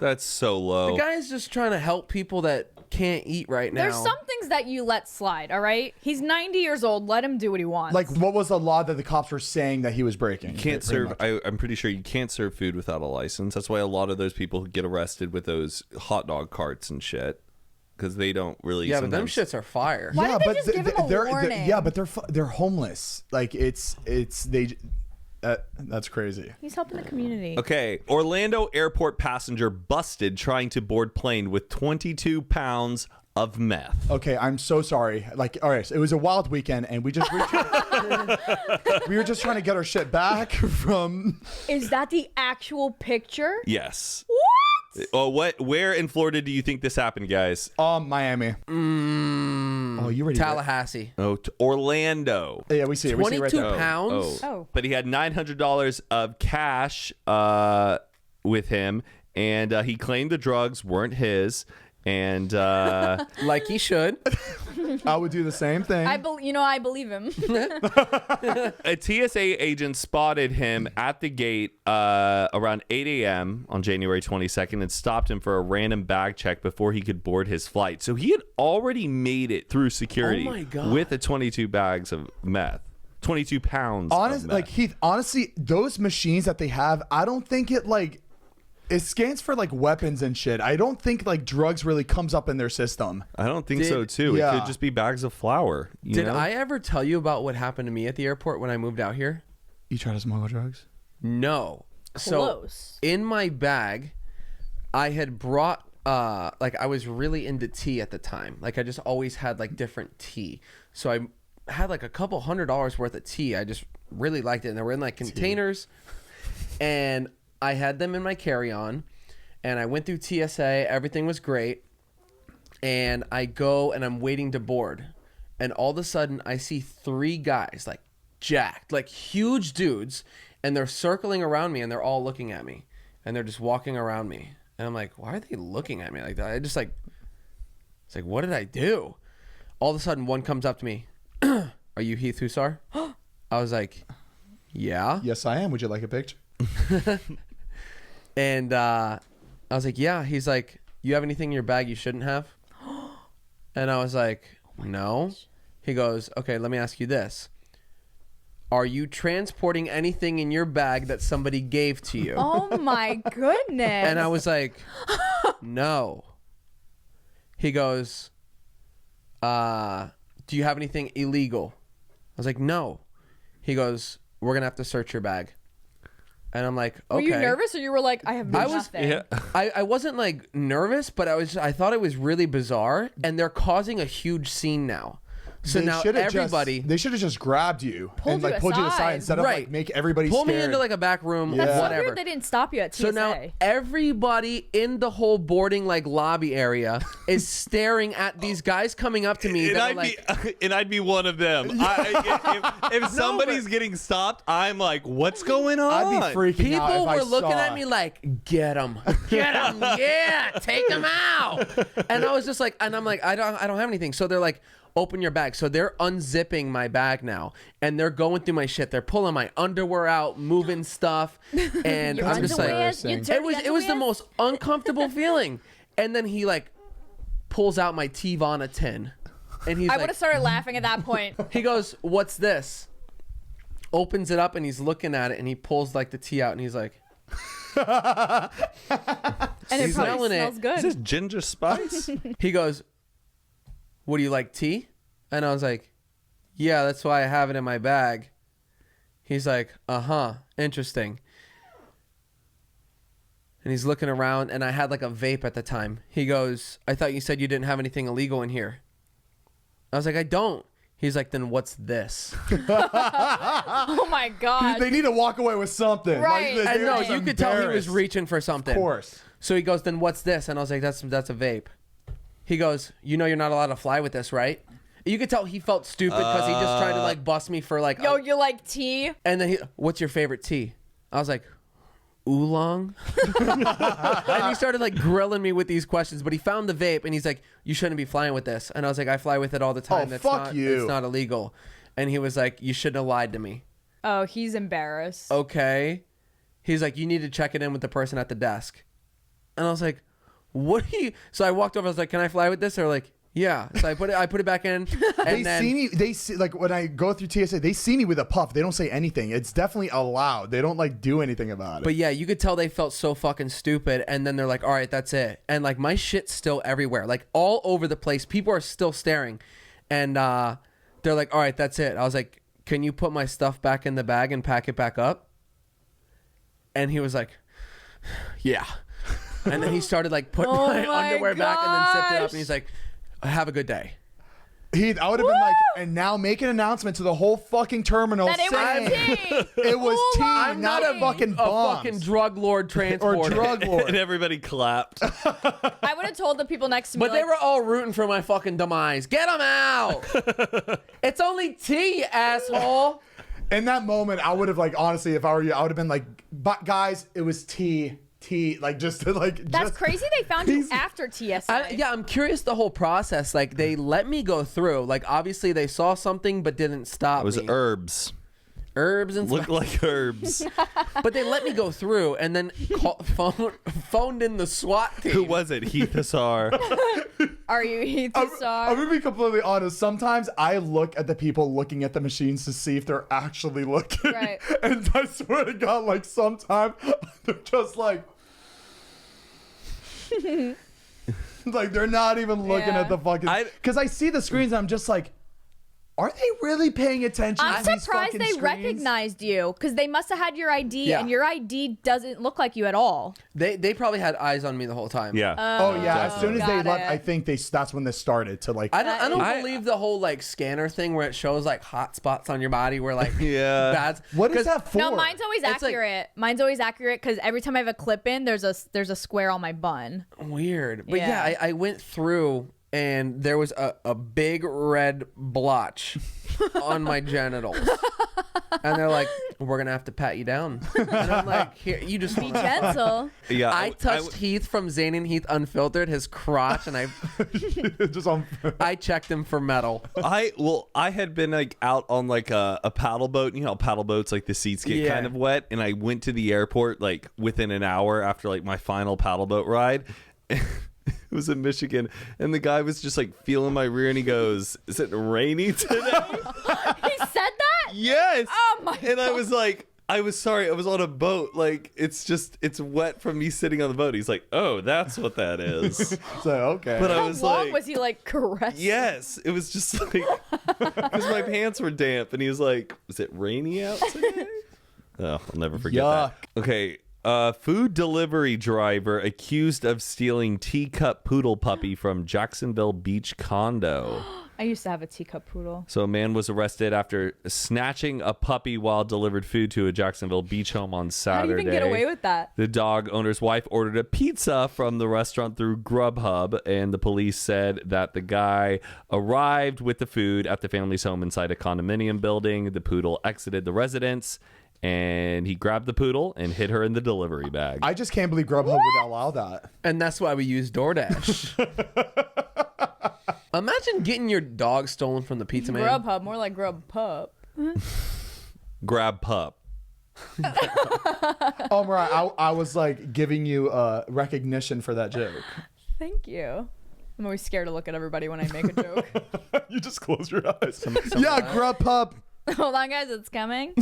That's so low. the guy's just trying to help people that can't eat right now. There's some things that you let slide, all right? He's 90 years old. Let him do what he wants. Like, what was the law that the cops were saying that he was breaking? Can't Pretty serve. much. I'm pretty sure you can't serve food without a license. That's why a lot of those people get arrested with those hot dog carts and shit, because they don't really. Yeah, but them sometimes- shits are fire. Why didn't they just give him a warning? Yeah, but they're homeless. Like, that's crazy. He's helping the community. Okay, Orlando airport passenger busted trying to board plane with 22 pounds of meth. Okay, I'm so sorry. Like, all right, so it was a wild weekend, and we were just trying to get our shit back from. Is that the actual picture? Yes. What? Oh, what? Where in Florida do you think this happened, guys? Miami. Oh, you ready? Tallahassee. Oh, Orlando. Yeah, we see it. We see it right 22 there. pounds. Oh. But he had $900 of cash with him, and he claimed the drugs weren't his. And Like he should. I would do the same thing. I believe him. a TSA agent spotted him at the gate around 8 a.m. on January 22nd and stopped him for a random bag check before he could board his flight. So he had already made it through security Oh my God. with the 22 bags of meth. 22 pounds. Honestly, like Heath, honestly, those machines that they have, I don't think it scans for like weapons and shit. I don't think like drugs really comes up in their system. I don't think so too. Yeah. It could just be bags of flour. Did I ever tell you about what happened to me at the airport when I moved out here? You try to smuggle drugs? No. Close. So in my bag, I had brought like I was really into tea at the time. Like I just always had like different tea. So I had like a couple $100 worth of tea. I just really liked it, and they were in like containers, and I had them in my carry-on, and I went through TSA. Everything was great, and I go and I'm waiting to board, and all of a sudden I see 3 guys like jacked, like huge dudes, and they're circling around me, and they're all looking at me, and they're just walking around me, and I'm like, why are they looking at me like that? I just like, it's like, what did I do? All of a sudden, one comes up to me. Are you Heath Hussar? I was like, yeah. Yes, I am. Would you like a picture? And I was like, yeah. He's like, you have anything in your bag you shouldn't have? And I was like, no. He goes, okay, let me ask you this. Are you transporting anything in your bag that somebody gave to you? Oh my goodness. And I was like, no. He goes, do you have anything illegal? I was like, no. He goes, we're going to have to search your bag. And I'm like, okay. Were you nervous, or you were like, I have nothing? Yeah. I wasn't like nervous, but I thought it was really bizarre, and they're causing a huge scene now. So now everybody, they should have just grabbed you Pulled and you pulled you aside aside. instead of Right. like make everybody pull scared. me into like a back room, Yeah. That's so whatever. weird they didn't stop you at TSA. So now everybody in the whole boarding like lobby area is staring at these guys coming up to me. And I'd be one of them. If somebody's getting stopped, I'm like, what's going on? I'd be freaking out People if I were looking saw. at me like, get him, yeah, take him out. And I was just like, and I'm like, I don't have anything. So they're like, open your bag. So they're unzipping my bag now, and they're going through my shit. They're pulling my underwear out, moving stuff, and I'm just like, it was the most uncomfortable feeling. And then he like pulls out my Tivana tin, and he's I like, would have started laughing at that point. he goes, what's this? Opens it up, and he's looking at it, and he pulls like the tea out, and he's like, And it He's probably smelling it. smells good. Is this ginger spice? he goes, what do you like, tea? And I was like, yeah, that's why I have it in my bag. He's like, interesting. And he's looking around, and I had like a vape at the time. He goes, I thought you said you didn't have anything illegal in here. I was like, I don't. He's like, then what's this? Oh my god. They need to walk away with something. Right. Like, And no, they're you could tell he was embarrassed. reaching for something. Of course. So he goes, then what's this? And I was like, that's a vape. He goes, you know you're not allowed to fly with this, right? You could tell he felt stupid because he just tried to like bust me for like. Yo, you like tea? And then what's your favorite tea? I was like, oolong. And he started like grilling me with these questions, but he found the vape and he's like, you shouldn't be flying with this. And I was like, I fly with it all the time. Oh, fuck you. It's not illegal. And he was like, you shouldn't have lied to me. Oh, he's embarrassed. Okay. He's like, you need to check it in with the person at the desk. And I was like, what are you? So I walked over. I was like, can I fly with this? They're like, yeah. So I put it back in. And They see like when I go through TSA, they see me with a puff. They don't say anything. It's definitely allowed. They don't like do anything about it. But yeah, you could tell they felt so fucking stupid. And then they're like, all right, that's it. And like my shit's still everywhere, like all over the place. People are still staring. And they're like, all right, that's it. I was like, can you put my stuff back in the bag and pack it back up? And he was like, yeah. And then he started like putting my underwear back and then zipped it up. And he's like, have a good day. Heath, I would have been like, and now make an announcement to the whole fucking terminal That it was saying tea. it was tea, I'm not not a fucking A bombs. fucking drug lord transporter. or drug And lord. everybody clapped. I would have told the people next to me. But they were all rooting for my fucking demise. Get him out. It's only tea, you asshole. In that moment, I would have like, honestly, if I were you, I would have been like, but guys, it was tea, like just to like. That's just, crazy. They found you after TSA. Yeah, I'm curious the whole process. Like they let me go through. Like obviously they saw something but didn't stop It was me. herbs. Herbs and Looked like herbs. but they let me go through and then phoned in the SWAT team. Who was it? Heath Hussar. Are you Heath the star? I'm gonna be completely honest. Sometimes I look at the people looking at the machines to see if they're actually looking. Right. And I swear to God, like sometimes they're just like, like they're not even looking Yeah. at the fucking. Because I see the screens, and I'm just like, are they really paying attention? I'm to these surprised fucking they screens? recognized you because they must have had your ID, Yeah. and your ID doesn't look like you at all. They probably had eyes on me the whole time. Yeah. Oh yeah, as soon as they got left, it. I think that's when this started to like. I don't I- believe the whole like scanner thing where it shows like hot spots on your body where like Yeah. bad. What is that for? No, mine's always It's like- accurate. Mine's always accurate because every time I have a clip in, there's a square on my bun. Weird. But Yeah. yeah, I went through and there was a big red blotch on my genitals. And they're like, we're going to have to pat you down. And I'm like, here, you just Be gentle. Yeah. I touched Heath from Zane and Heath Unfiltered, his crotch, and just on. I checked him for metal. I had been like out on like a paddle boat. You know, how paddle boats like the seats get Yeah. kind of wet, and I went to the airport like within an hour after like my final paddle boat ride. It was in Michigan, and the guy was just like feeling my rear, and he goes, "Is it rainy today?" He said that? Yes. Oh my And I God. was like, I was sorry, I was on a boat. Like it's wet from me sitting on the boat. He's like, "Oh, that's what that is." So okay. But I How was long like, was he like caressing? yes, it was just like because my pants were damp, and he was like, "Is it rainy out today?" Oh, I'll never forget that. Okay. Food delivery driver accused of stealing teacup poodle puppy from Jacksonville Beach condo. I used to have a teacup poodle. So a man was arrested after snatching a puppy while delivered food to a Jacksonville beach home on How do Saturday. you even get away with that? The dog owner's wife ordered a pizza from the restaurant through Grubhub, and the police said that the guy arrived with the food at the family's home inside a condominium building. The poodle exited the residence, and he grabbed the poodle and hid her in the delivery bag. I just can't believe Grubhub would allow that. And that's why we use DoorDash. Imagine getting your dog stolen from the pizza man. Grubhub, more like Grubhub. Grab pup. Oh, Mariah, I was like giving you recognition for that joke. Thank you. I'm always scared to look at everybody when I make a joke. You just close your eyes. Yeah, Grubhub. Hold on, guys, it's coming.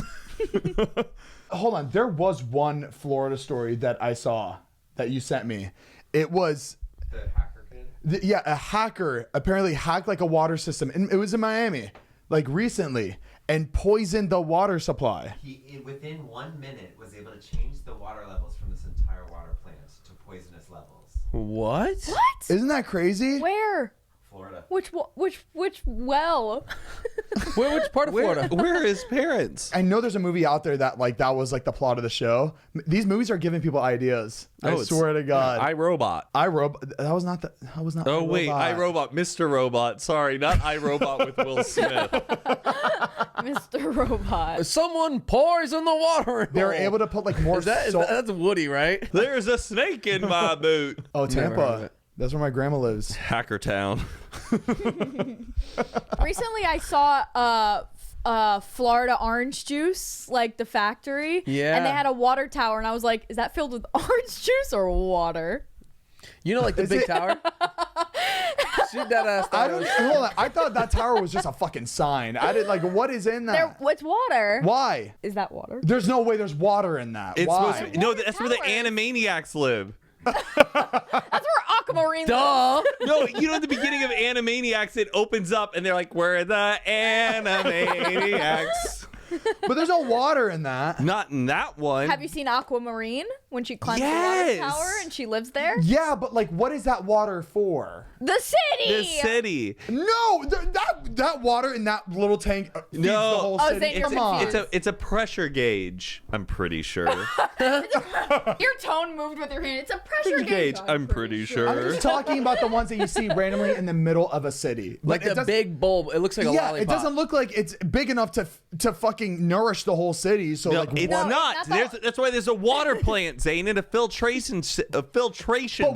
Hold on. There was one Florida story that I saw that you sent me. It was The hacker kid? yeah, a hacker apparently hacked like a water system, and it was in Miami, like recently, and poisoned the water supply. He, within 1 minute, was able to change the water levels from this entire water plant to poisonous levels. What? What? Isn't that crazy? Where? Florida. Which well? Which part of Florida? Where are his parents? I know there's a movie out there that like that was like the plot of the show. These movies are giving people ideas. I it's- swear to God. iRobot. That was not. Oh wait, iRobot. iRobot, Mr. Robot. Sorry, not iRobot with Will Smith. Mr. Robot. Someone poison the water. They were able to put like more. That's Woody, right? There's a snake in my boot. Oh, Never heard of Tampa. it. That's where my grandma lives. Hacker Town. Recently, I saw Florida orange juice, like the factory. Yeah. And they had a water tower, and I was like, is that filled with orange juice or water? You know, like the big tower. Shoot that ass. I don't. Hold on. I thought that tower was just a fucking sign. I didn't like. What is in that? What's water? Why? Is that water? There's no way there's water in that. It's Why? supposed to be, no, that's where the Towers. Animaniacs live. That's where Aquamarine lives. Duh. No, you know at the beginning of Animaniacs, it opens up and they're like, "We're the Animaniacs." But there's no water in that. Not in that one. Have you seen Aquamarine when she climbs Yes. the water tower and she lives there? Yeah, but like, what is that water for? The city. The city. No, that water in that little tank feeds No. the whole Oh, city. Zane, you're Come on. confused. It's a pressure gauge. I'm pretty sure. Your tone moved with your hand. It's a pressure gauge. I'm pretty I'm sure. just talking about the ones that you see randomly in the middle of a city. Like it the does- big bulb. It looks like a Yeah, lollipop. it doesn't look like it's big enough to fucking nourish the whole city. So No, like, it's what? not. not That's why there's a water plant, Zane, and a filtration But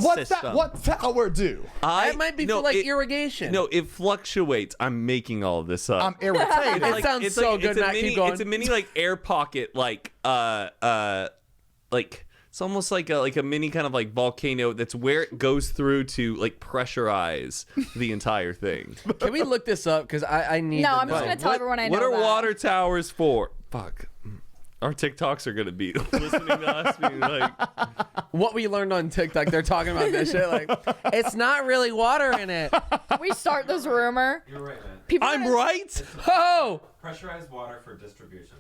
what's system. that? What tower do? It might be for like irrigation. No, it fluctuates. I'm making all of this up. I'm irritated. It sounds so good, It's a Matt. mini, Keep going. it's a mini like air pocket, like It's almost like a mini kind of like volcano. That's where it goes through to like pressurize the entire thing. Can we look this up? Because I need. No, to I'm just know. gonna tell everyone I know. What are that. water towers for? Fuck. Our TikToks are gonna be listening to us being like, What we learned on TikTok, they're talking about this shit. Like, it's not really water in it. We start this rumor. You're right, man. People I'm are gonna- right. Oh, Pressurized water for distribution.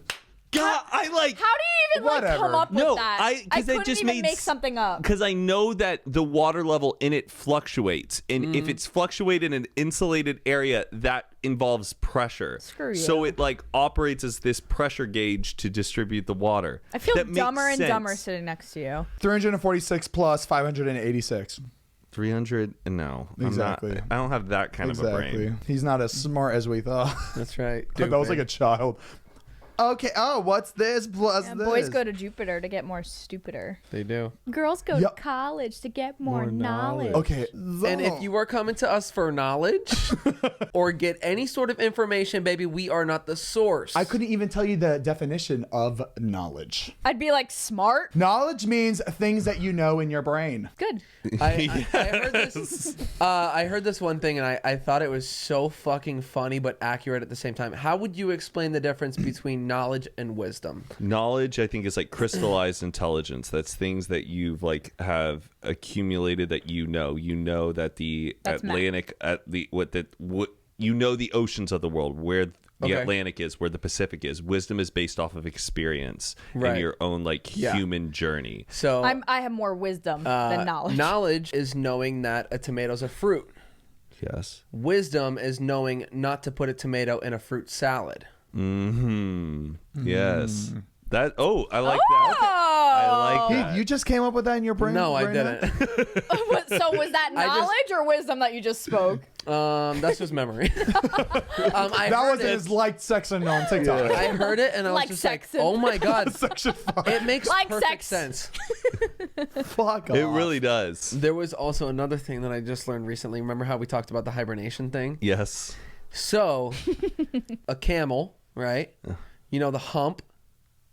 God, I like. How do you even like come Whatever. up with No, that? I- 'cause it couldn't just even made make s- something up. Because I know that the water level in it fluctuates, and if it's fluctuated in an insulated area, that involves pressure. Screw So you. it like operates as this pressure gauge to distribute the water. I feel That makes dumber and dumber sense. sitting next to you. 346 plus 586. 300? No, Exactly. I'm not, I don't have that kind of a brain. Exactly. He's not as smart as we thought. that's right. That was like a child. Okay. Oh, what's this plus Yeah, this? boys go to Jupiter to get more stupider. They do. Girls go Yup. to college to get more, More knowledge. knowledge. Okay. And if you are coming to us for knowledge or get any sort of information, baby, we are not the source. I couldn't even tell you the definition of knowledge. I'd be like smart. Knowledge means things that you know in your brain. Good. I heard this. I heard this one thing, and I thought it was so fucking funny but accurate at the same time. How would you explain the difference between knowledge and wisdom? Knowledge, I think, is like crystallized intelligence. That's things that you've like have accumulated that you know. You know that the That's math. Atlantic, you know the oceans of the world, where the Okay. Atlantic is, where the Pacific is. Wisdom is based off of experience Right. and your own like Yeah. human journey. So I have more wisdom than knowledge. knowledge is knowing that a tomato's a fruit. Yes. Wisdom is knowing not to put a tomato in a fruit salad. Mm-hmm. Yes. That. Oh, I like that. I like that. Heath, you just came up with that in your brain? No, I right now? didn't. So was that I just- knowledge or wisdom that you just spoke? That's just memory. I That heard was it. his liked section on TikTok. I heard it and I was Like just sex like, and- "Oh my god, Section 5. it makes Like perfect sex. sense." Fuck off. It really does. There was also another thing that I just learned recently. Remember how we talked about the hibernation thing? Yes. So, a camel, right? You know the hump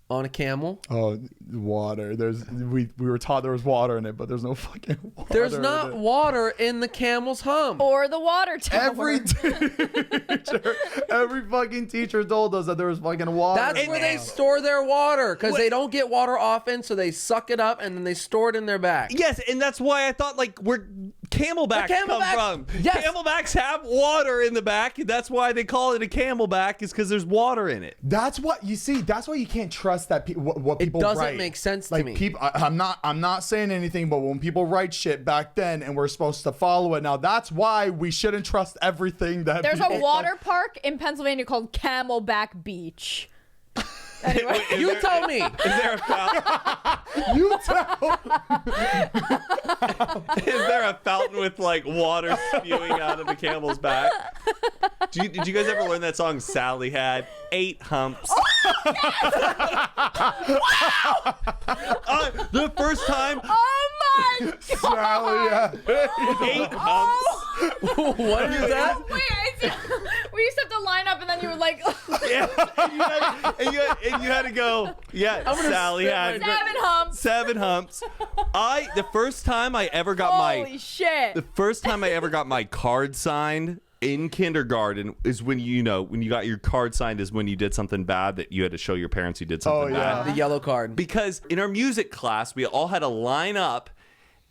on a camel? Oh, water. We were taught there was water in it, but there's no fucking water. There's in not it. water in the camel's hump. Or the water tower? Every fucking teacher told us that there was fucking water. That's in where it. they store their water because they don't get water often, so they suck it up and then they store it in their back. Yes, and that's why I thought like where camelbacks come camelback- from. yes. Camelbacks have water in the back, and that's why they call it a camelback, is because there's water in it. That's what you see. That's why you can't trust that what people doesn't write. make sense to like me. People, I'm not saying anything, but when people write shit back then, and we're supposed to follow it now, that's why we shouldn't trust everything that. There's people a water park in Pennsylvania called Camelback Beach. Anyway. You tell me. Is there a fountain? You tell. Is there a fountain with like water spewing out of a camel's back? Did you guys ever learn that song Sally had? 8 humps. The first time, Oh my god! Sally, yeah. 8 humps. What is that? Wait, we used to have to line up and then you would like Yeah. And you had to go, yeah, Sally spit had my 7 humps. 7 humps. The first time I ever got Holy shit. the first time I ever got my card signed in kindergarten is when you got your card signed is when you did something bad that you had to show your parents you did something Oh, yeah. bad. The yellow card. Because in our music class, we all had to line up,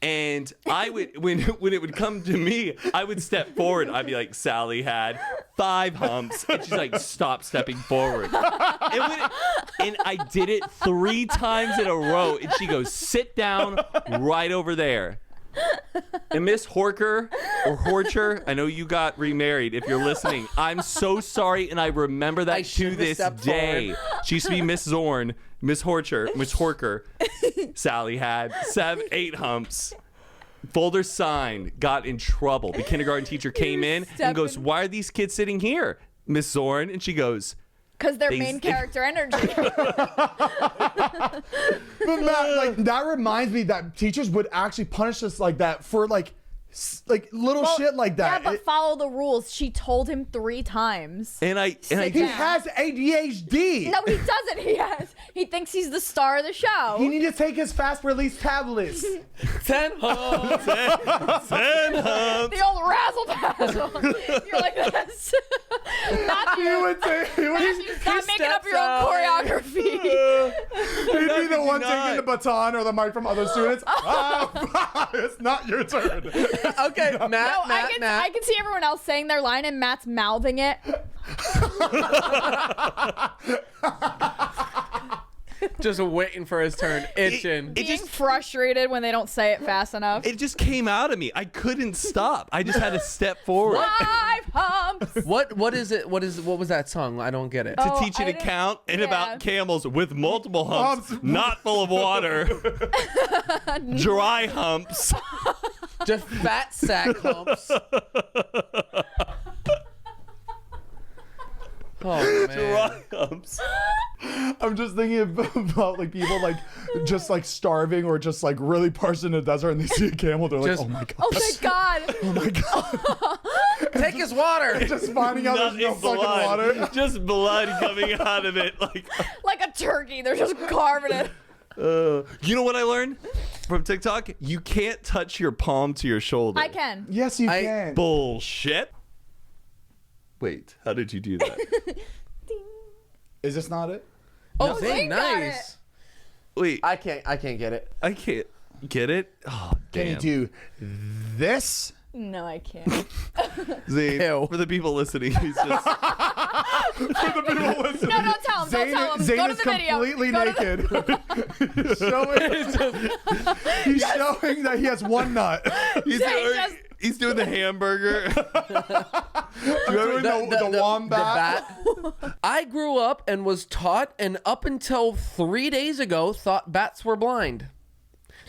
and I would when it would come to me, I would step forward. I'd be like, Sally had 5 humps, and she's like, stop stepping forward. And I did it 3 times in a row, and she goes, sit down right over there. And Miss Horker or Horcher, I know you got remarried. If you're listening, I'm so sorry, and I remember I that to shouldn't have this stepped day. forward. She used to be Miss Zorn, Miss Horcher, Miss Horker. Sally had 8 humps. Folder signed. Got in trouble. The kindergarten teacher came in and goes, "Why are these kids sitting here, Miss Zorn?" And she goes, Because their They- main character energy. But Matt, like that reminds me that teachers would actually punish us like that for like like little shit like that. Yeah, but follow the rules. She told him 3 times. And I Sit He down. has ADHD. No, he doesn't. He thinks he's the star of the show. He needs to take his fast release tablets. 10 homes. The old razzle dazzle. You're like this. Matthew, stop making up your own choreography. He'd be the one not. taking the baton or the mic from other students. It's not your turn. Okay, Matt, No, Matt. I can see everyone else saying their line and Matt's mouthing it. Just waiting for his turn, itching. Being frustrated when they don't say it fast enough. it just came out of me. I couldn't stop. I just had to step forward. 5 humps. What is it? What was that song? I don't get it. To Oh, teach you I to didn't- count and yeah. about camels with multiple humps, Humps. not full of water. Dry humps. Just fat sack humps. Oh man. Dry humps. I'm just thinking about like people like just like starving or just like really parched in the desert and they see a camel. They're like, Just- oh my god. Oh, thank God. Oh my god. Take his water. Just finding out there's no Nothing fucking blood. water. Just blood coming out of it. Like a turkey. They're just carving it. You know what I learned from TikTok? You can't touch your palm to your shoulder. I can. Yes, you can. Bullshit. Wait, how did you do that? Is this not it? Oh, Zane Zane, got nice. Wait, I can't get it. I can't get it. Oh, Can you damn. do this? No, I can't. Zane, Ew. for the people listening, he's just For the people listening. No, don't tell him. Zane, Don't tell him. Zane Go to is the video. completely Go to naked. He's showing that he has one nut. he's, Zane just- he's doing the hamburger. Doing the wombat. bat. I grew up and was taught, and up until 3 days ago, thought bats were blind.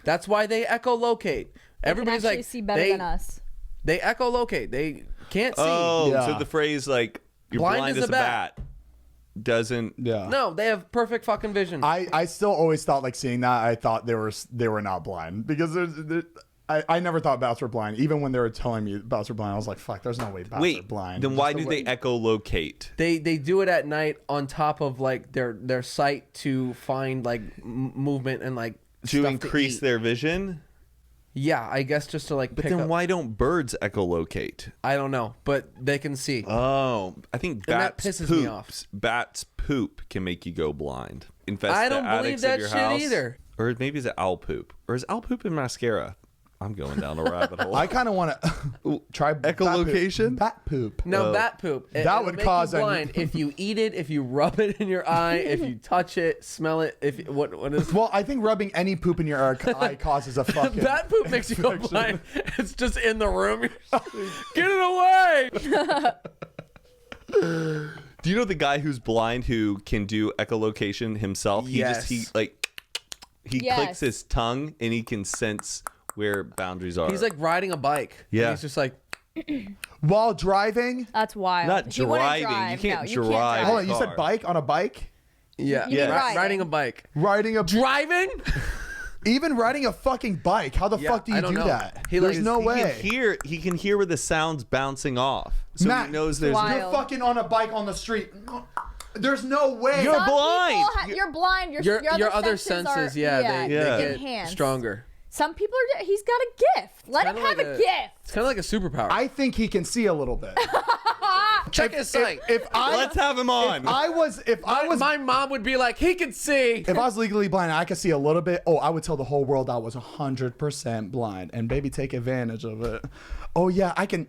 That's why they echolocate. Everybody's They can actually like, see better than us. They echolocate. They can't see. Oh, Yeah. so the phrase like "you're blind, as a bat" doesn't. Yeah. No, they have perfect fucking vision. I still always thought like seeing that I thought they were not blind because I never thought bats were blind. Even when they were telling me bats were blind, I was like, fuck, there's no way bats are Wait, blind. then why Just do the they way- echolocate? They do it at night on top of like their sight to find like movement and like To stuff increase eat. their vision? Yeah, I guess just to like But pick then up. why don't birds echolocate? I don't know, but they can see. Oh, I think And that bats pisses me poops. off. Bats poop can make you go blind. Infest I the don't believe attics that of your shit house. either. Or maybe is it owl poop? Or is owl poop in mascara? I'm going down a rabbit hole. I kind of want to try Echolocation? Bat poop. No, bat poop. That would make cause you a- blind if you eat it, if you rub it in your eye, if you touch it, smell it. If what is Well, I think rubbing any poop in your eye causes a fucking. bat poop makes you go blind? It's just in the room. Get it away! Do you know the guy who's blind who can do echolocation himself? Yes. He Yes. clicks his tongue and he can sense where boundaries are. He's like riding a bike. and Yeah. he's just like, While driving. That's wild. Not He wouldn't driving. drive. You can't No, drive. Hold on, you car. said bike on a bike? yeah, You mean riding. riding a bike. Riding a Driving? even riding a fucking bike. How the Yeah, fuck do you I don't do know. that? He, There's like, no He way. can hear where the sound's bouncing off. So Matt, he knows there's wild. You're fucking on a bike on the street. There's no way. You're Some people blind. you're blind. Your other senses, are, they Yeah. get enhanced. stronger. Some people are. He's got a gift. Let him Kinda have like a a- gift. It's kind of like a superpower. I think he can see a little bit. Check his sight. If I Let's have him on. if I was my mom would be like, he can see. if I was legally blind, and I could see a little bit. Oh, I would tell the whole world I was 100% blind, and baby, take advantage of it. Oh yeah, I can.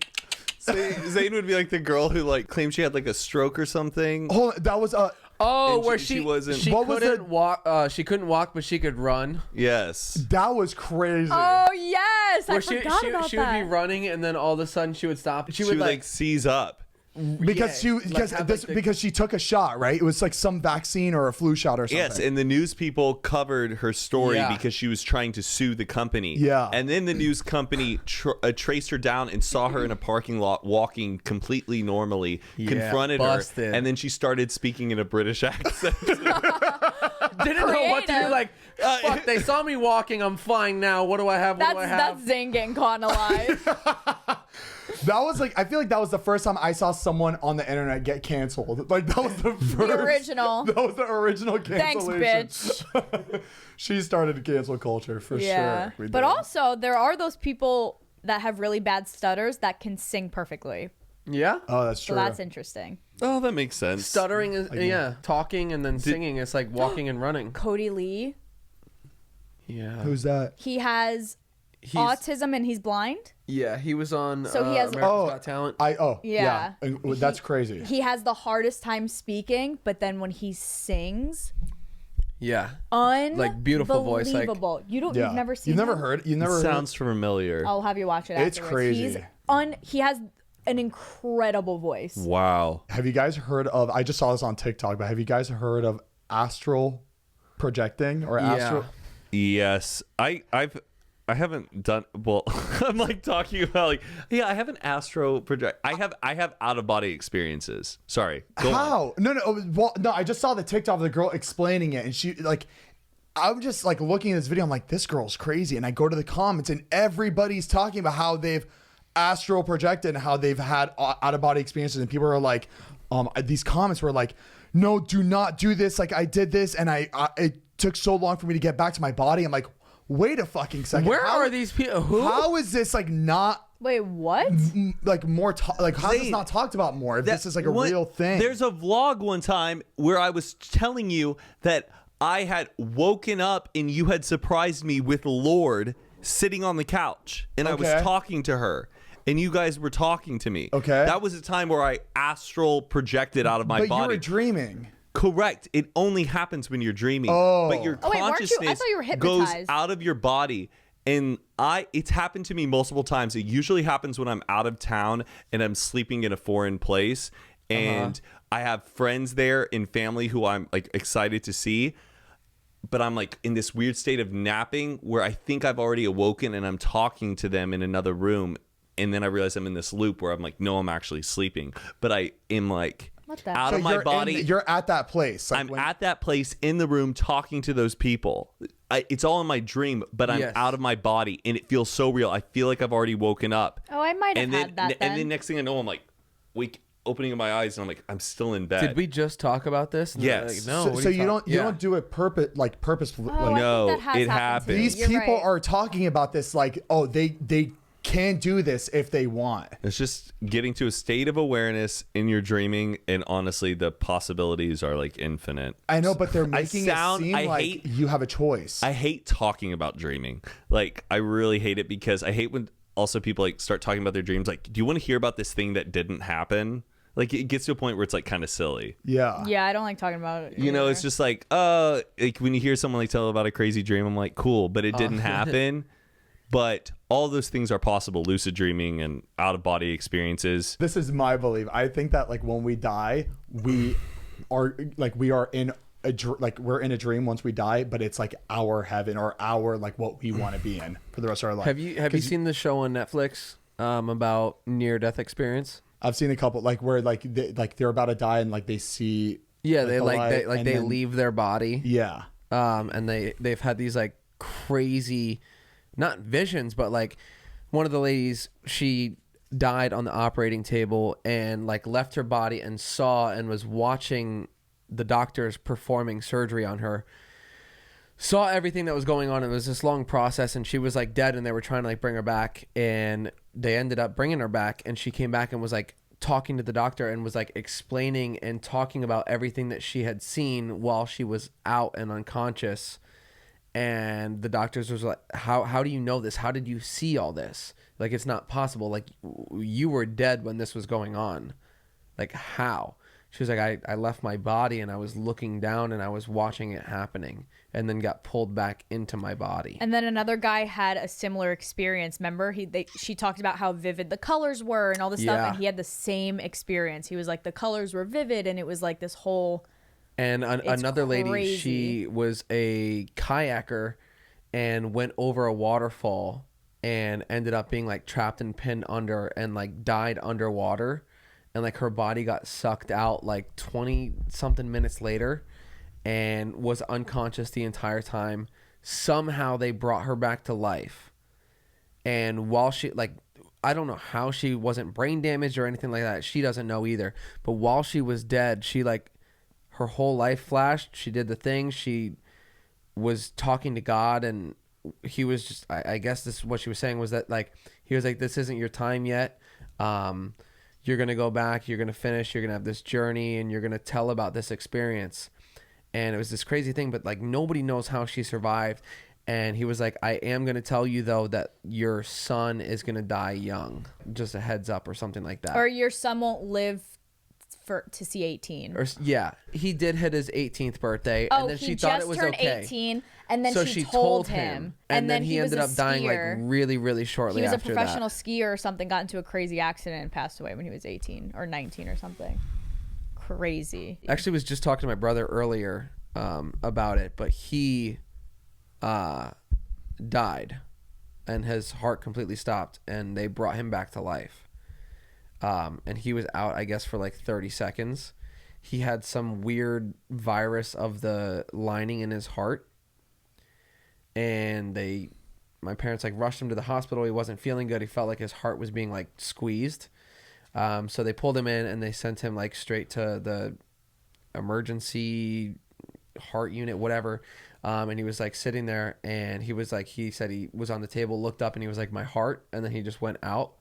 Zane would be like the girl who like claimed she had like a stroke or something. Hold on, that was Oh, And where she she wasn't- she What was couldn't the- walk. She couldn't walk, but she could run. Yes. that was crazy. Oh yes, I Where forgot about she that. would be running, and then all of a sudden she would stop. She would like seize up. because yeah, because she took a shot, right? It was like some vaccine or a flu shot or something. Yes, and the news people covered her story Yeah. because she was trying to sue the company. Yeah. And then the news company traced her down and saw her in a parking lot walking completely normally, Yeah, confronted busted. her, and then she started speaking in a British accent. didn't know what to do. Creative. Like, fuck, they saw me walking. I'm flying now. What do I have? What do I have? That's Zane getting caught in a lie. That was like, I feel like that was the first time I saw someone on the internet get canceled. Like that was the first. The original. That was the original Thanks, cancellation. bitch. She started cancel culture for sure. We But did. also, there are those people that have really bad stutters that can sing perfectly. Yeah. Oh, that's So true. that's interesting. Oh, that makes sense. Stuttering is talking and then singing. It's like walking and running. Cody Lee, Yeah. Who's that? he has He's, autism and he's blind. Yeah, he was on So he has- America's Got Talent. Yeah. That's crazy. He has the hardest time speaking, but then when he sings, Yeah. like beautiful voice, like- You've never seen. You've never him? heard. You've never. It heard? sounds familiar. I'll have you watch it. It's Afterwards. crazy. He has an incredible voice. Wow. Have you guys heard of? I just saw this on TikTok, but have you guys heard of Astral projecting or Astral? Yes, I haven't done well. I'm like talking about like I have an astro project. I have out of body experiences. Sorry. Go on. How? No. I just saw the TikTok of the girl explaining it, and she like. I'm just like looking at this video. I'm like, this girl's crazy, and I go to the comments, and everybody's talking about how they've astral projected and how they've had out of body experiences, and people are like, these comments were like, no, do not do this. Like I did this, and it took so long for me to get back to my body. I'm like, wait a fucking second. Where are these people? Who? How is this like not Wait, what? like more like how is this Zane, not talked about more? If this is like a real thing. There's a vlog one time where I was telling you that I had woken up and you had surprised me with Lord sitting on the couch, and I was Okay. talking to her. And you guys were talking to me. Okay. That was a time where I astral projected out of my but body. you were dreaming. Correct. It only happens when you're dreaming. Oh. But your Oh, wait, weren't you- I consciousness thought you were goes hypnotized. out of your body. And it's happened to me multiple times. It usually happens when I'm out of town and I'm sleeping in a foreign place. And I have friends there and family who I'm like excited to see. But I'm like in this weird state of napping where I think I've already awoken and I'm talking to them in another room. And then I realize I'm in this loop where I'm like, no, I'm actually sleeping. But I am like What the- out So of my you're body. you're at that place. Like I'm when- at that place in the room talking to those people. It's all in my dream, but I'm Yes. out of my body, and it feels so real. I feel like I've already woken up. Oh, I might have And then, had that and then. then next thing I know, I'm like, opening my eyes, and I'm like, I'm still in bed. Did we just talk about this? And they're Yes. Like, no. So, what so are you don't Yeah. don't do it purposefully. Oh, I No, think that has it happened to me. These You're people right. are talking about this like, oh, they can do this if they want. It's just getting to a state of awareness in your dreaming, and honestly, the possibilities are like infinite. I know, but they're making it seem I like hate- you have a choice. I hate talking about dreaming. Like, I really hate it because I hate when also people like start talking about their dreams. Like, do you want to hear about this thing that didn't happen? Like, it gets to a point where it's like kind of silly. yeah. Yeah, I don't like talking about it. You know, either. it's just like when you hear someone like tell about a crazy dream, I'm like, cool, but it didn't happen. But all those things are possible: lucid dreaming and out of body experiences. This is my belief. I think that like when we die, we are in we're in a dream once we die, but it's like our heaven or our like what we want to be in for the rest of our life. Have you seen the show on Netflix about near death experience? I've seen a couple like where they're about to die and like they see Yeah, the light, and they then- leave their body. Yeah. And they've had these like crazy, not visions, but like one of the ladies, she died on the operating table and like left her body and saw and was watching the doctors performing surgery on her, saw everything that was going on. It was this long process, and she was like dead, and they were trying to like bring her back, and they ended up bringing her back, and she came back and was like talking to the doctor and was like explaining and talking about everything that she had seen while she was out and unconscious. And the doctors was like, how do you know this? How did you see all this? Like, it's not possible. Like, you were dead when this was going on. Like, how? She was like, I left my body and I was looking down and I was watching it happening, and then got pulled back into my body. And then another guy had a similar experience. Remember, she talked about how vivid the colors were and all this stuff, Yeah. and he had the same experience. He was like, the colors were vivid, and it was like this whole. And another lady, crazy. she was a kayaker and went over a waterfall and ended up being like trapped and pinned under and like died underwater. And like her body got sucked out like 20 something minutes later. and was unconscious the entire time. Somehow they brought her back to life. And while she, like, I don't know how she wasn't brain damaged or anything like that. She doesn't know either. But while she was dead, she, like, her whole life flashed. She did the thing. She was talking to God, and he was just, I guess this is what she was saying, was that, like, he was like, this isn't your time yet. You're going to go back. You're going to finish. You're going to have this journey, and you're going to tell about this experience. And it was this crazy thing, but, like, nobody knows how she survived. And he was like, I am going to tell you, though, that your son is going to die young. Just a heads up or something like that. Or your son won't live to see 18. Or, yeah. He did hit his 18th birthday. Oh, and then he she thought it was turned okay. 18, and then So she told him. And then he ended up dying, like, really, really shortly after that. He was a professional skier or something, got into a crazy accident and passed away when he was 18 or 19 or something. Crazy. Actually, was just talking to my brother earlier about it, but he died and his heart completely stopped, and they brought him back to life. And he was out, I guess, for like 30 seconds. He had some weird virus of the lining in his heart, and my parents like rushed him to the hospital. He wasn't feeling good. He felt like his heart was being like squeezed. So they pulled him in and they sent him like straight to the emergency heart unit, whatever. And he was like sitting there, and he was like, he said he was on the table, looked up, and he was like, my heart. And then he just went out.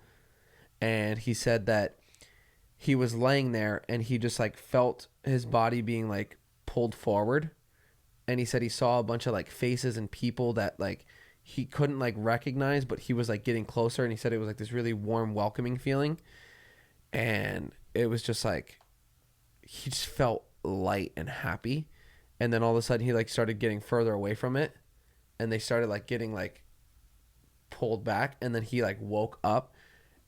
And he said that he was laying there and he just like felt his body being like pulled forward. And he said he saw a bunch of like faces and people that like he couldn't like recognize, but he was like getting closer. And he said it was like this really warm, welcoming feeling. And it was just like, he just felt light and happy. And then all of a sudden he like started getting further away from it, and they started like getting like pulled back. And then he like woke up,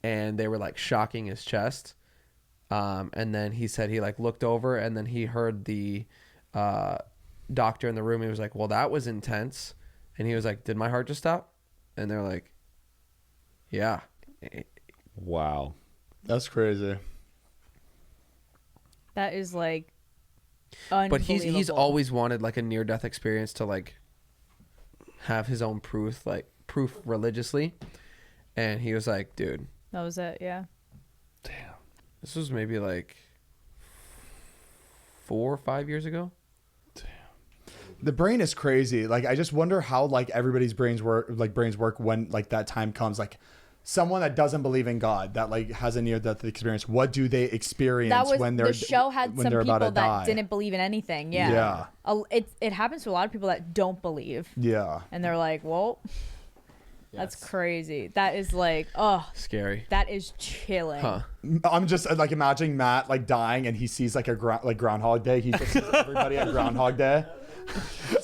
and they were like shocking his chest. And then he said he like looked over, and then he heard the doctor in the room. He was like, well, that was intense. And he was like, did my heart just stop? And they're like, yeah. Wow. That's crazy. That is like But he's unbelievable. always wanted like a near-death experience to like have his own proof religiously. And he was like, dude, That was it, yeah. Damn. this was maybe like 4 or 5 years ago. The brain is crazy. Like, I just wonder how like everybody's brains work when like that time comes. Like, someone that doesn't believe in God, that like has a near-death experience, what do they experience That was when they're the show had when some they're about people to that die? didn't believe in anything. Yeah. It happens to a lot of people that don't believe, Yeah. and they're like, well, that's crazy. That is like, oh, Scary. that is chilling. Huh. I'm just like imagining Matt like dying, and he sees like like Groundhog Day. He just sees everybody at Groundhog Day.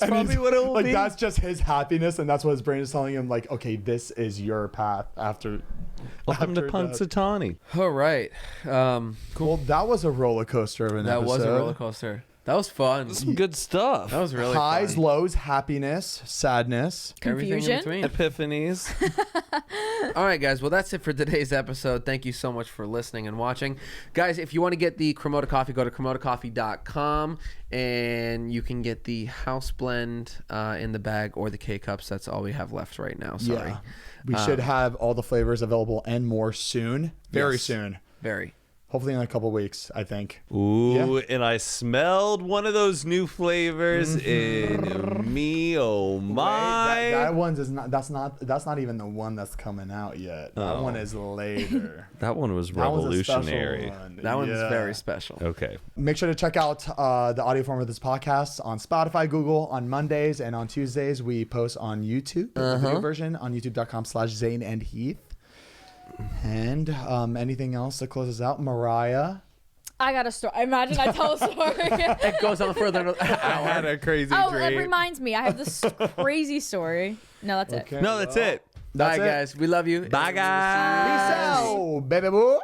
And probably he's- what it will like be. That's just his happiness, and that's what his brain is telling him. Like, okay, this is your path after. Welcome to after death. Punxsutawney. All right. Well, that was a roller coaster of an That episode. was a roller coaster. That was fun. Some good stuff. That was really Highs, fun. lows, happiness, sadness. Everything in Confusion? between. Epiphanies. All right, guys. Well, that's it for today's episode. Thank you so much for listening and watching. Guys, if you want to get the Cremota Coffee, go to cremotacoffee.com, and you can get the house blend in the bag or the K-Cups. That's all we have left right now. Sorry. Yeah. We should have all the flavors available and more soon. Very Yes. soon. Very. Hopefully in a couple weeks, I think. Ooh, Yeah. and I smelled one of those new flavors in me. Oh my! That one's is not. That's not even the one that's coming out yet. That Oh. one is later. That one was That one's a special revolutionary. one. That one's Yeah. very special. Okay. Make sure to check out the audio form of this podcast on Spotify, Google on Mondays, and on Tuesdays we post on YouTube. The video version on youtube.com/Zane and Heath. And anything else that closes out, Mariah. I got a story. Imagine I tell a story. It goes on for another I had hour. a crazy Oh, dream. that reminds me. I have this crazy story. No, that's it. Okay, No, that's it. All right, That's it. guys. We love you. Bye, And we will see you guys. Peace out, baby boo.